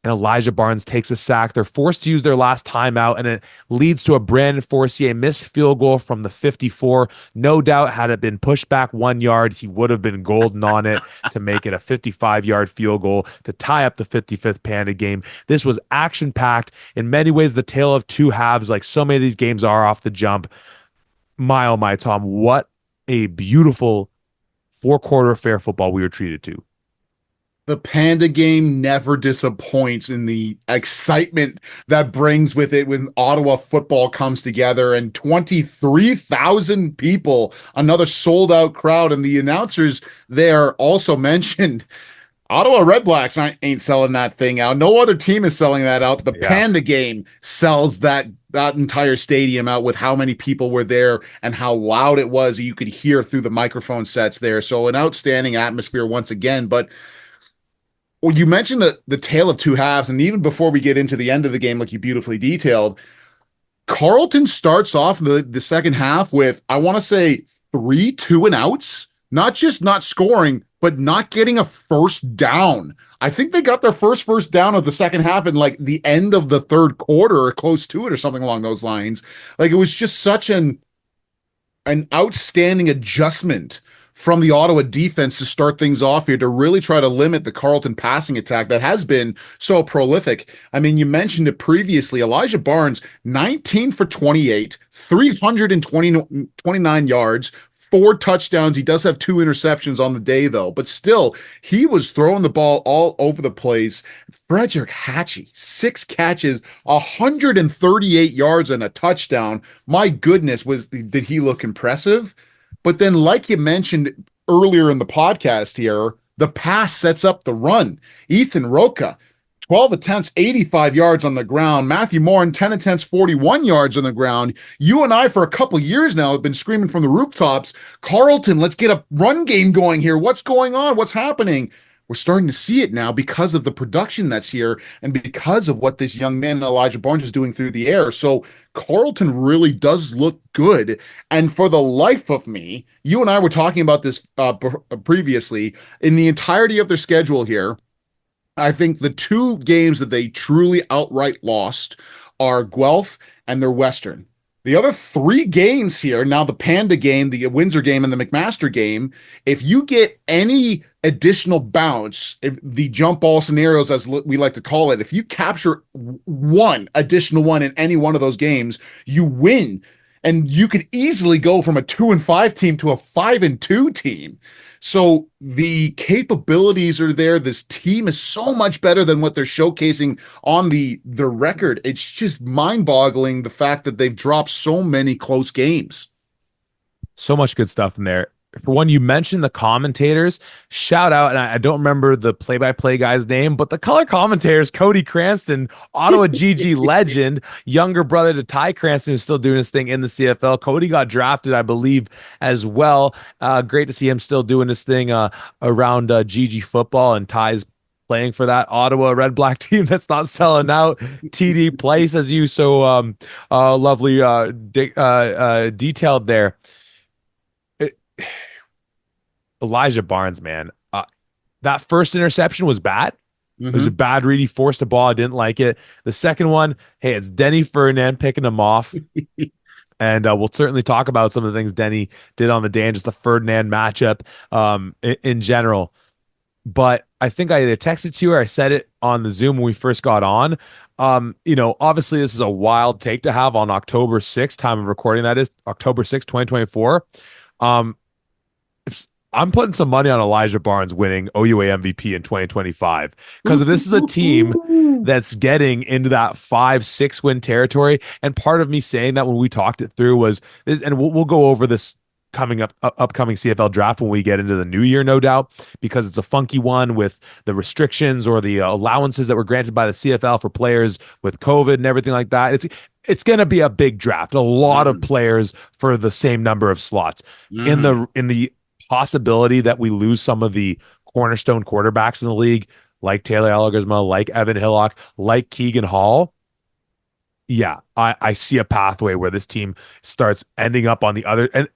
And Elijah Barnes takes a sack. They're forced to use their last timeout, and it leads to a Brandon Forcier missed field goal from the 54. No doubt, had it been pushed back 1 yard, he would have been golden on it to make it a 55-yard field goal to tie up the 55th Panda game. This was action-packed. In many ways, the tale of two halves, like so many of these games are off the jump. My, oh my, Tom, what a beautiful four-quarter affair football we were treated to. The Panda Game never disappoints in the excitement that brings with it when Ottawa football comes together, and 23,000 people, another sold out crowd. And the announcers there also mentioned Ottawa Red Blacks ain't selling that thing out. No other team is selling that out. The Yeah. Panda Game sells that entire stadium out with how many people were there and how loud it was. You could hear through the microphone sets there. So an outstanding atmosphere once again. But well, you mentioned the tale of two halves, and even before we get into the end of the game, like you beautifully detailed, Carleton starts off the second half with, I want to say, 3 2-and-outs, not just not scoring, but not getting a first down. I think they got their first down of the second half in like the end of the third quarter or close to it or something along those lines. Like it was just such an outstanding adjustment from the Ottawa defense to start things off here to really try to limit the Carleton passing attack that has been so prolific. I mean, you mentioned it previously. Elijah Barnes, 19 for 28, 329 yards, 4 touchdowns. He does have 2 interceptions on the day, though, but still, he was throwing the ball all over the place. Frederick Hatchie, 6 catches, 138 yards and a touchdown. My goodness, did he look impressive? But then, like you mentioned earlier in the podcast here, the pass sets up the run. Ethan Roca, 12 attempts, 85 yards on the ground. Matthew Morin, 10 attempts, 41 yards on the ground. You and I, for a couple years now, have been screaming from the rooftops, Carleton, let's get a run game going here. What's going on? What's happening? We're starting to see it now because of the production that's here and because of what this young man, Elijah Barnes, is doing through the air. So Carleton really does look good. And for the life of me, you and I were talking about this previously, in the entirety of their schedule here, I think the two games that they truly outright lost are Guelph and their Western. The other three games here, now the Panda game, the Windsor game, and the McMaster game, if you get any additional bounce, if the jump ball scenarios, as we like to call it, if you capture one additional one in any one of those games, you win. And you could easily go from a 2-5 team to a 5-2 team. So the capabilities are there. This team is so much better than what they're showcasing on their record. It's just mind-boggling the fact that they've dropped so many close games. So much good stuff in there. For one, you mentioned the commentators. Shout out, and I don't remember the play-by-play guy's name, but the color commentators, Cody Cranston, Ottawa GG legend, younger brother to Ty Cranston, who's still doing his thing in the CFL. Cody got drafted, I believe, as well. Great to see him still doing his thing around GG football, and Ty's playing for that Ottawa Red Black team that's not selling out. TD Place, as you so lovely detailed there. Elijah Barnes, man, that first interception was bad. It was a bad read. He forced the ball. I didn't like it. The second one, hey, it's Denny Ferdinand picking him off. And we'll certainly talk about some of the things Denny did on the day and just the Ferdinand matchup in general. But I think I either texted to you or I said it on the Zoom when we first got on. Obviously this is a wild take to have on October 6th, time of recording, that is October 6th, 2024. I'm putting some money on Elijah Barnes winning OUA MVP in 2025 because this is a team that's getting into that 5-6 win territory. And part of me saying that when we talked it through was, and we'll go over this upcoming CFL draft when we get into the new year, no doubt, because it's a funky one with the restrictions or the allowances that were granted by the CFL for players with COVID and everything like that. It's going to be a big draft, a lot of players for the same number of slots. In the possibility that we lose some of the cornerstone quarterbacks in the league, like Taylor Ellersma, like Evan Hillock, like Keegan Hall, yeah, I see a pathway where this team starts ending up on the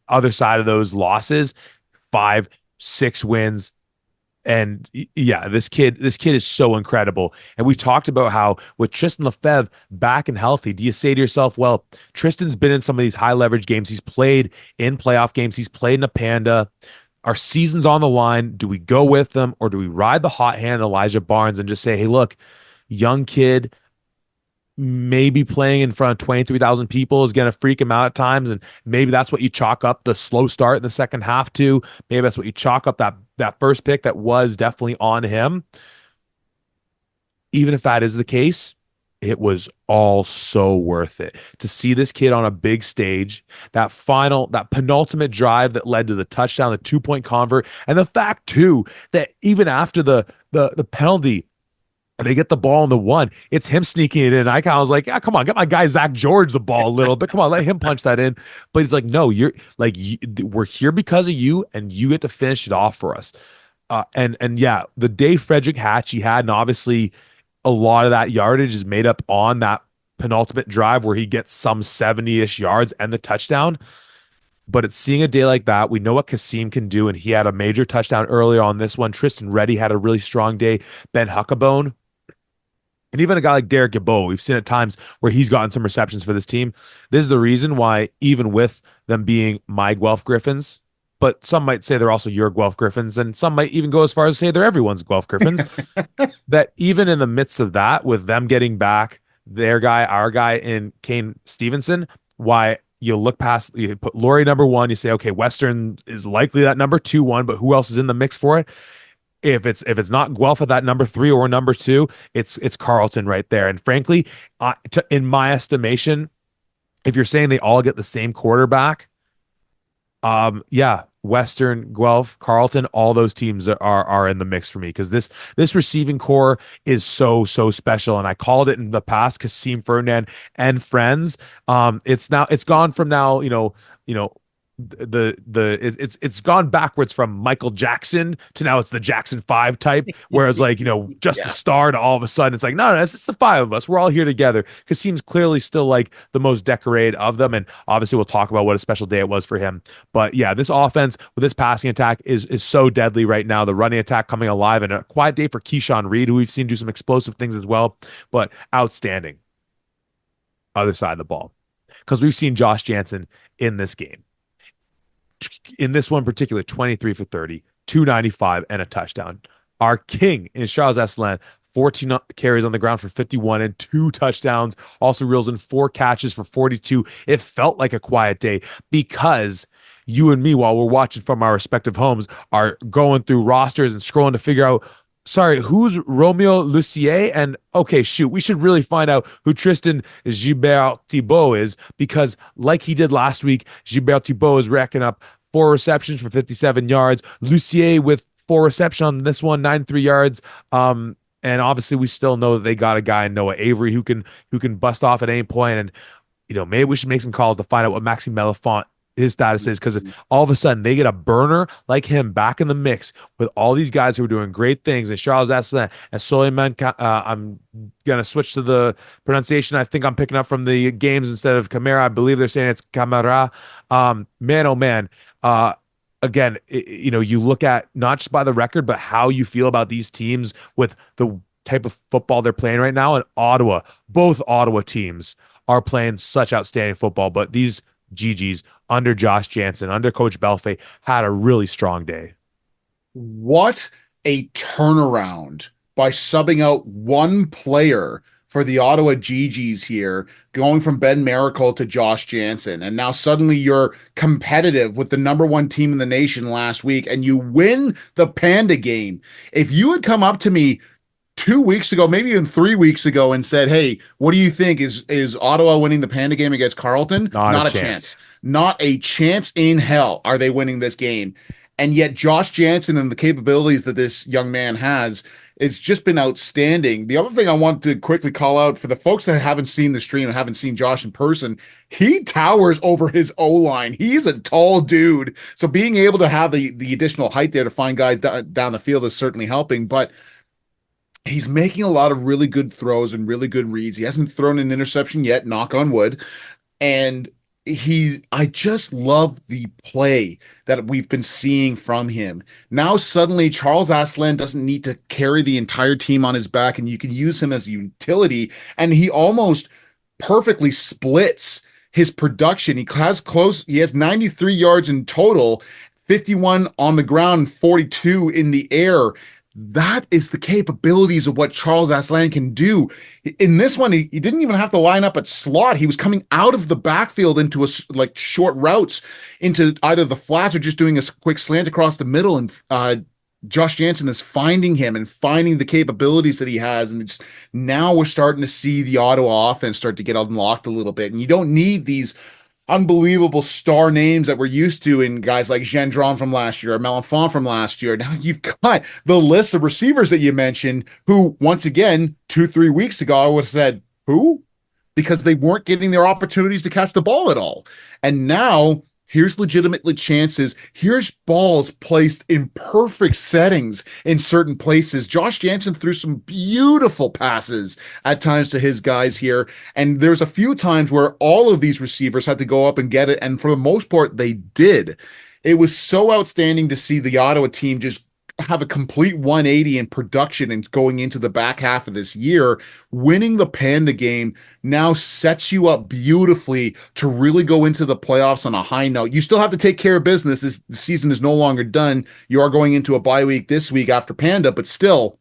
other side of those losses, 5, 6 wins. And yeah, this kid is so incredible. And we talked about how with Tristan Lefebvre back and healthy, do you say to yourself, well, Tristan's been in some of these high leverage games. He's played in playoff games. He's played in a Panda. Our season's on the line. Do we go with them or do we ride the hot hand Elijah Barnes and just say, hey, look, young kid, maybe playing in front of 23,000 people is going to freak him out at times. And maybe that's what you chalk up the slow start in the second half to. Maybe that's what you chalk up that first pick that was definitely on him. Even if that is the case, it was all so worth it to see this kid on a big stage, that penultimate drive that led to the touchdown, the 2-point convert, and the fact too that even after the penalty, they get the ball on the one. It's him sneaking it in. I kind of was like, yeah, come on, get my guy Zach George the ball a little bit. Come on, let him punch that in. But it's like, no, we're here because of you, and you get to finish it off for us. And yeah, the day Frederick Hatch he had, and obviously a lot of that yardage is made up on that penultimate drive where he gets some 70-ish yards and the touchdown. But it's seeing a day like that. We know what Kasim can do, and he had a major touchdown earlier on this one. Tristan Reddy had a really strong day. Ben Huckabone, and even a guy like Derek Gibbo, we've seen at times where he's gotten some receptions for this team. This is the reason why, even with them being my Guelph Griffins, but some might say they're also your Guelph Griffins, and some might even go as far as to say they're everyone's Guelph Griffins, that even in the midst of that, with them getting back their guy, our guy in Kane Stevenson, why you look past, you put Laurie number one, you say, okay, Western is likely that number 2-1, but who else is in the mix for it? If it's not Guelph at that number 3 or number 2, it's Carleton right there. And frankly, in my estimation, if you're saying they all get the same quarterback, yeah, Western, Guelph, Carleton, all those teams are in the mix for me because this receiving core is so special. And I called it in the past, Kasim Ferdinand and friends. It's gone from now, it's gone backwards from Michael Jackson to now it's the Jackson 5 type, whereas like just the Yeah. star to all of a sudden it's like no, it's the 5 of us, we're all here together. Kasim's clearly still like the most decorated of them, and obviously we'll talk about what a special day it was for him. But yeah, this offense with this passing attack is so deadly right now. The running attack coming alive, and a quiet day for Keyshawn Reed, who we've seen do some explosive things as well, but outstanding other side of the ball because we've seen Josh Jansen in this game, in this one in particular, 23 for 30, 295, and a touchdown. Our king is Charles Eslan, 14 carries on the ground for 51 and 2 touchdowns. Also reels in 4 catches for 42. It felt like a quiet day because you and me, while we're watching from our respective homes, are going through rosters and scrolling to figure out, sorry, who's Romeo Lucier? And okay, shoot, we should really find out who Tristan Gilbert Thibault is, because like he did last week, Gilbert Thibault is racking up 4 receptions for 57 yards. Lucier with 4 reception on this one, 93 yards. And obviously we still know that they got a guy in Noah Avery who can bust off at any point. And maybe we should make some calls to find out what Maxime Melifont his status is, because if all of a sudden they get a burner like him back in the mix with all these guys who are doing great things, and Charles Asselin and Soleiman, I'm gonna switch to the pronunciation I think I'm picking up from the games instead of Camara. I believe they're saying it's Camara. Man, oh man. Again, you look at not just by the record, but how you feel about these teams with the type of football they're playing right now. And both Ottawa teams are playing such outstanding football, but these GGs under Josh Jansen, under Coach Belfay, had a really strong day. What a turnaround by subbing out one player for the Ottawa GGs here, going from Ben Miracle to Josh Jansen. And now suddenly you're competitive with the number 1 team in the nation last week, and you win the Panda game. If you had come up to me 2 weeks ago, maybe even 3 weeks ago, and said, hey, what do you think? Is Ottawa winning the Panda game against Carleton? Not a chance. Not a chance in hell are they winning this game. And yet Josh Jansen and the capabilities that this young man has, it's just been outstanding. The other thing I want to quickly call out for the folks that haven't seen the stream and haven't seen Josh in person, he towers over his O-line. He's a tall dude. So being able to have the additional height there to find guys down the field is certainly helping. But He's making a lot of really good throws and really good reads. He hasn't thrown an interception yet, knock on wood. And I just love the play that we've been seeing from him. Now, suddenly, Charles Aslan doesn't need to carry the entire team on his back, and you can use him as a utility. And he almost perfectly splits his production. He has 93 yards in total, 51 on the ground, 42 in the air. That is the capabilities of what Charles Aslan can do. In this one, he didn't even have to line up at slot. He was coming out of the backfield into like short routes into either the flats or just doing a quick slant across the middle. And Josh Jansen is finding him and finding the capabilities that he has. And it's now we're starting to see the Ottawa offense start to get unlocked a little bit. And you don't need these unbelievable star names that we're used to in guys like Gendron from last year or Melanfon from last year. Now you've got the list of receivers that you mentioned who, once again, 2-3 weeks ago, I would have said, who? Because they weren't getting their opportunities to catch the ball at all. And now here's legitimately chances. Here's balls placed in perfect settings in certain places. Josh Jansen threw some beautiful passes at times to his guys here. And there's a few times where all of these receivers had to go up and get it. And for the most part, they did. It was so outstanding to see the Ottawa team just have a complete 180 in production and going into the back half of this year. Winning the Panda game now sets you up beautifully to really go into the playoffs on a high note. You still have to take care of business. This season is no longer done. You are going into a bye week this week after Panda, but still,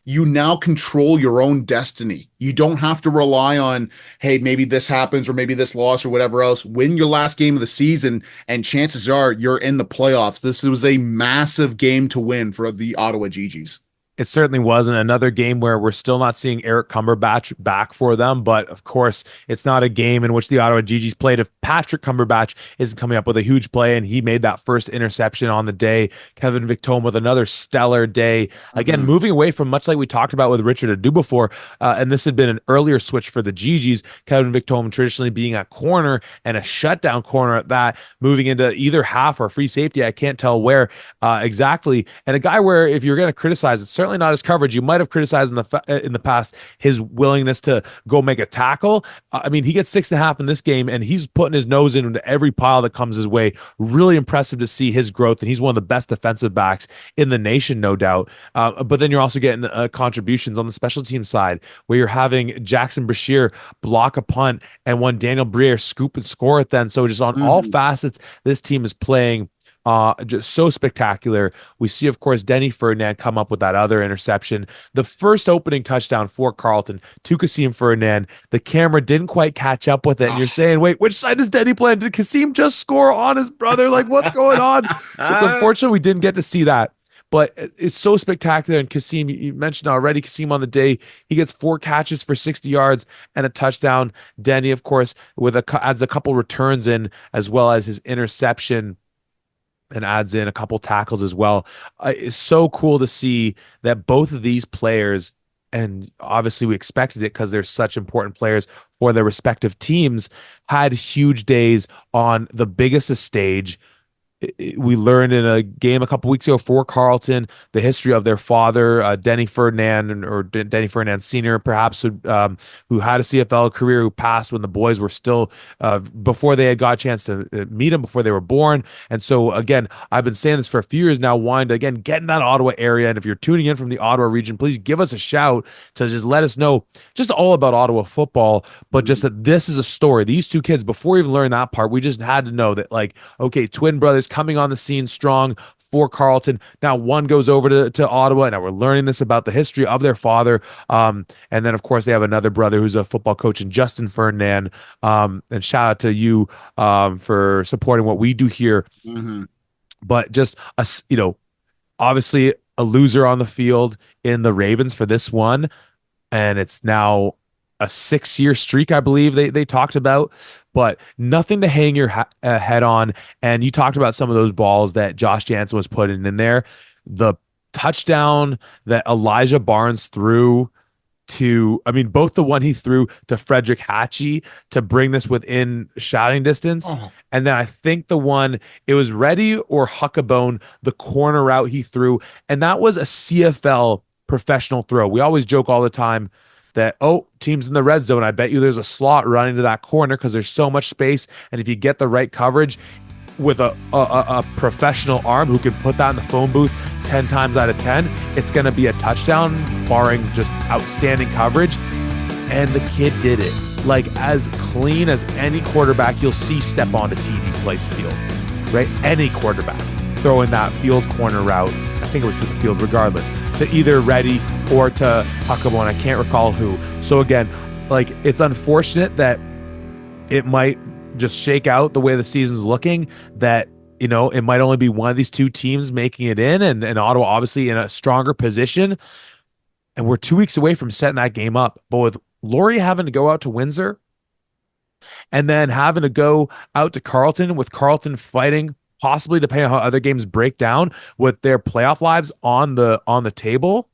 you now control your own destiny. You don't have to rely on, hey, maybe this happens or maybe this loss or whatever else. Win your last game of the season, and chances are you're in the playoffs. This was a massive game to win for the Ottawa GGs. It certainly wasn't another game where we're still not seeing Eric Cumberbatch back for them. But of course, it's not a game in which the Ottawa GGs played if Patrick Cumberbatch isn't coming up with a huge play. And he made that first interception on the day. Kevin Victome with another stellar day. Again, moving away from much like we talked about with Richard Adu before. And this had been an earlier switch for the GGs. Kevin Victome traditionally being at corner and a shutdown corner at that, moving into either half or free safety. I can't tell where exactly. And a guy where if you're going to criticize it, certainly not his coverage. You might have criticized in the past his willingness to go make a tackle. I mean, he gets 6.5 in this game, and he's putting his nose into every pile that comes his way. Really impressive to see his growth, and he's one of the best defensive backs in the nation, no doubt. But then you're also getting contributions on the special team side, where you're having Jackson Brashear block a punt and one Daniel Briere scoop and score it then. So just on all facets, this team is playing just so spectacular. We see, of course, Denny Ferdinand come up with that other interception. The first opening touchdown for Carleton to Kasim Ferdinand. The camera didn't quite catch up with it. And you're saying, wait, which side does Denny play? Did Kasim just score on his brother? Like, what's going on? So it's unfortunate we didn't get to see that. But it's so spectacular. And Kasim, you mentioned already, Kasim on the day, he gets 4 catches for 60 yards and a touchdown. Denny, of course, adds a couple returns in as well as his interception and adds in a couple tackles as well. It's so cool to see that both of these players, and obviously we expected it because they're such important players for their respective teams, had huge days on the biggest of stage. We learned in a game a couple weeks ago for Carleton the history of their father, Denny Ferdinand, or Denny Ferdinand Sr., perhaps, who had a CFL career, who passed when the boys were still, before they had got a chance to meet him, before they were born. And so, again, I've been saying this for a few years now, wanting to, again, get in that Ottawa area. And if you're tuning in from the Ottawa region, please give us a shout to just let us know just all about Ottawa football, but just that this is a story. These two kids, before we even learned that part, we just had to know that, like, okay, twin brothers coming on the scene strong for Carleton. Now one goes over to Ottawa. Now we're learning this about the history of their father. And then, of course, they have another brother who's a football coach in Justin Ferdinand. And shout out to you for supporting what we do here. But just, obviously a loser on the field in the Ravens for this one. And it's now a 6-year streak, I believe they talked about, but nothing to hang your head on. And you talked about some of those balls that Josh Jansen was putting in there. The touchdown that Elijah Barnes threw both the one he threw to Frederick Hatchie to bring this within shouting distance. And then I think the one, it was Reddy or Huckabone, the corner route he threw. And that was a CFL professional throw. We always joke all the time that, oh, teams in the red zone, I bet you there's a slot running to that corner because there's so much space. And if you get the right coverage with a professional arm who can put that in the phone booth 10 times out of 10, it's going to be a touchdown, barring just outstanding coverage. And the kid did it. Like, as clean as any quarterback you'll see step onto TV plays field, right? Any quarterback throwing that field corner route, I think it was to the field regardless, to either Reddy or to Huckabee, and I can't recall who. So again, like, it's unfortunate that it might just shake out the way the season's looking, that, you know, it might only be one of these two teams making it in, and Ottawa obviously in a stronger position. And we're 2 weeks away from setting that game up. But with Laurier having to go out to Windsor and then having to go out to Carleton, with Carleton fighting, possibly depending on how other games break down, with their playoff lives on the table,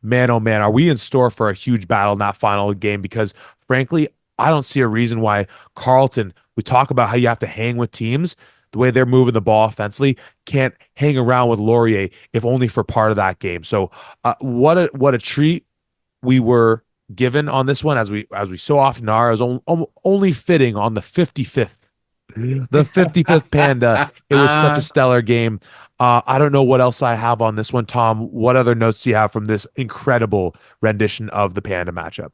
man, oh man, are we in store for a huge battle in that final game? Because frankly, I don't see a reason why Carleton, we talk about how you have to hang with teams, the way they're moving the ball offensively, can't hang around with Laurier, if only for part of that game. So what a treat we were given on this one, as we so often are. Is only fitting on the 55th. The 55th Panda. It was such a stellar game. I don't know what else I have on this one, Tom. What other notes do you have from this incredible rendition of the Panda matchup?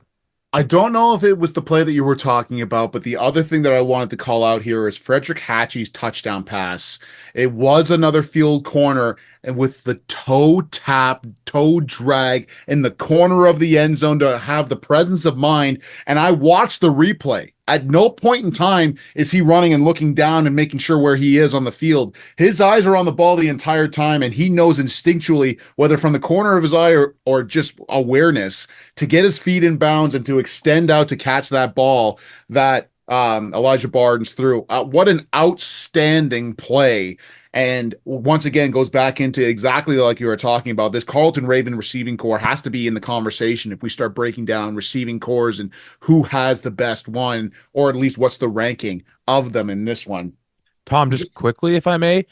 I don't know if it was the play that you were talking about, but the other thing that I wanted to call out here is Frederick Hatchie's touchdown pass. It was another field corner, and with the toe tap, toe drag in the corner of the end zone to have the presence of mind. And I watched the replay. At no point in time is he running and looking down and making sure where he is on the field. His eyes are on the ball the entire time, and he knows instinctually, whether from the corner of his eye or just awareness, to get his feet in bounds and to extend out to catch that ball that Elijah Barnes threw. What an outstanding play. And once again, goes back into exactly like you were talking about. This Carleton Raven receiving core has to be in the conversation if we start breaking down receiving cores and who has the best one, or at least what's the ranking of them in this one. Tom, just quickly, if I may.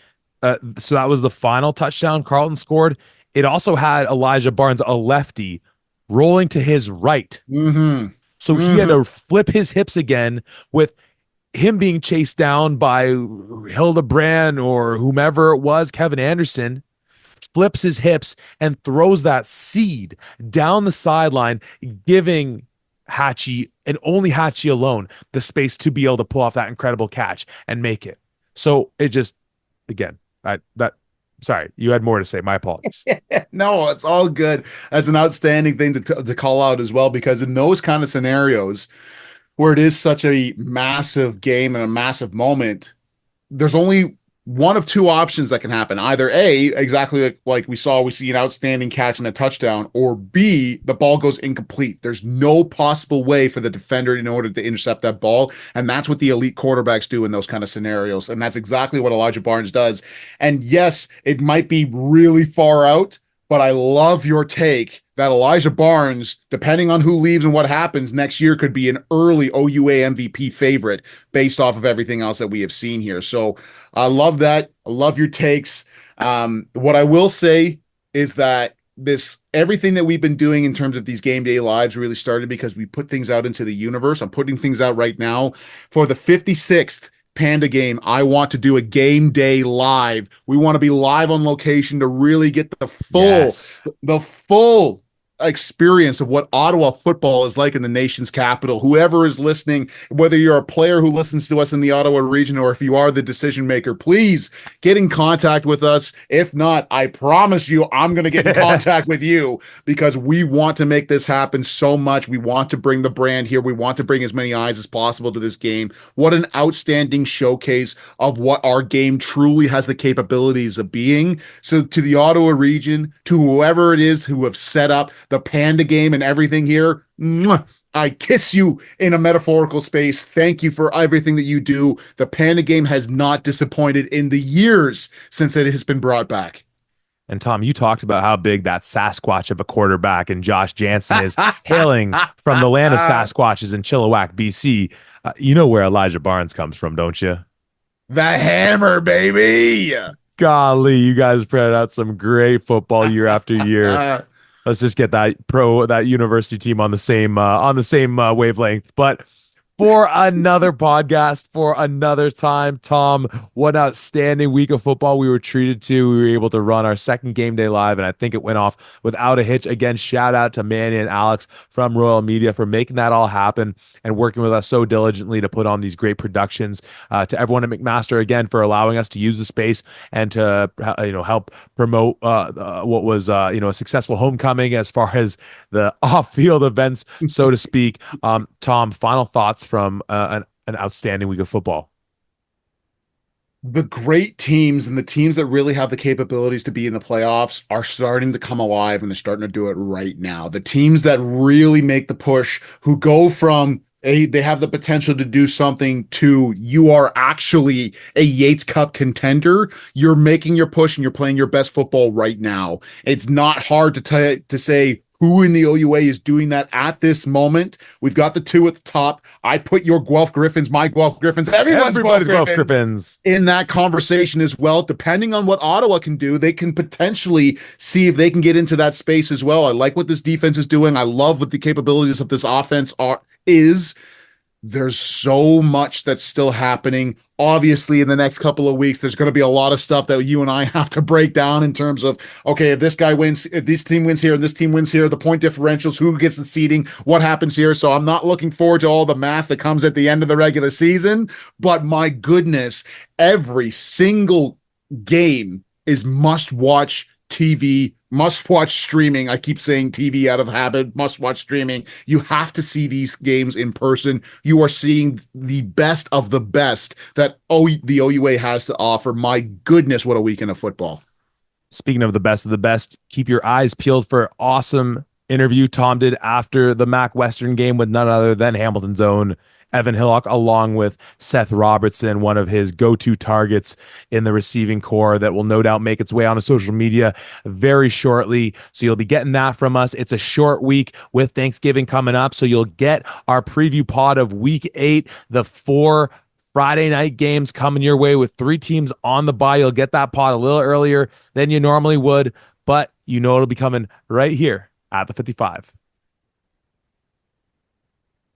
So that was the final touchdown Carleton scored. It also had Elijah Barnes, a lefty, rolling to his right. Mm-hmm. So he had to flip his hips again, with him being chased down by Hildebrand or whomever it was, Kevin Anderson, flips his hips and throws that seed down the sideline, giving Hatchie, and only Hatchie alone, the space to be able to pull off that incredible catch and make it. So it just, again, sorry, you had more to say. My apologies. No, it's all good. That's an outstanding thing to call out as well, because in those kind of scenarios where it is such a massive game and a massive moment, there's only one of two options that can happen. Either A, exactly like we see an outstanding catch and a touchdown, or B, the ball goes incomplete. There's no possible way for the defender in order to intercept that ball. And that's what the elite quarterbacks do in those kind of scenarios. And that's exactly what Elijah Barnes does. And yes, it might be really far out, but I love your take that Elijah Barnes, depending on who leaves and what happens next year, could be an early OUA MVP favorite based off of everything else that we have seen here. So I love that. I love your takes. What I will say is that everything that we've been doing in terms of these game day lives really started because we put things out into the universe. I'm putting things out right now for the 56th Panda Game. I want to do a game day live. We want to be live on location to really get the full experience of what Ottawa football is like in the nation's capital. Whoever is listening, whether you're a player who listens to us in the Ottawa region or if you are the decision maker, please get in contact with us. If not, I promise you I'm going to get in contact with you, because we want to make this happen so much. We want to bring the brand here. We want to bring as many eyes as possible to this game. What an outstanding showcase of what our game truly has the capabilities of being. So to the Ottawa region, to whoever it is who have set up the Panda Game and everything here, I kiss you in a metaphorical space. Thank you for everything that you do. The Panda Game has not disappointed in the years since it has been brought back. And Tom, you talked about how big that Sasquatch of a quarterback and Josh Jansen is, hailing from the land of Sasquatches in Chilliwack, BC. You know where Elijah Barnes comes from, don't you? The hammer, baby. Golly, you guys spread out some great football year after year. Let's just get that university team on the same wavelength. But for another podcast, for another time, Tom, what outstanding week of football we were treated to. We were able to run our second game day live, and I think it went off without a hitch. Again, shout out to Manny and Alex from Royal Media for making that all happen and working with us so diligently to put on these great productions. To everyone at McMaster, again, for allowing us to use the space and to help promote what was a successful homecoming as far as the off-field events, so to speak. Tom, final thoughts from an outstanding week of football. The great teams and the teams that really have the capabilities to be in the playoffs are starting to come alive, and they're starting to do it right now. The teams that really make the push, who go from they have the potential to do something to you are actually a Yates Cup contender. You're making your push and you're playing your best football right now. It's not hard to say who in the OUA is doing that at this moment. We've got the two at the top. I put your Guelph Griffins, my Guelph Griffins, Everybody's Guelph Griffins in that conversation as well. Depending on what Ottawa can do, they can potentially see if they can get into that space as well. I like what this defense is doing. I love what the capabilities of this offense is. There's so much that's still happening. Obviously, in the next couple of weeks, there's going to be a lot of stuff that you and I have to break down in terms of, okay, if this guy wins, if this team wins here and this team wins here, the point differentials, who gets the seeding, what happens here. So I'm not looking forward to all the math that comes at the end of the regular season. But my goodness, every single game is must-watch TV, must-watch streaming. I keep saying TV out of habit, must-watch streaming. You have to see these games in person. You are seeing the best of the best that the OUA has to offer. My goodness, what a weekend of football. Speaking of the best, keep your eyes peeled for awesome interview Tom did after the McWestern game with none other than Hamilton's own Evan Hillock, along with Seth Robertson, one of his go-to targets in the receiving core that will no doubt make its way onto social media very shortly. So you'll be getting that from us. It's a short week with Thanksgiving coming up. So you'll get our preview pod of week 8, the 4 Friday night games coming your way with 3 teams on the bye. You'll get that pod a little earlier than you normally would, but it'll be coming right here at the 55.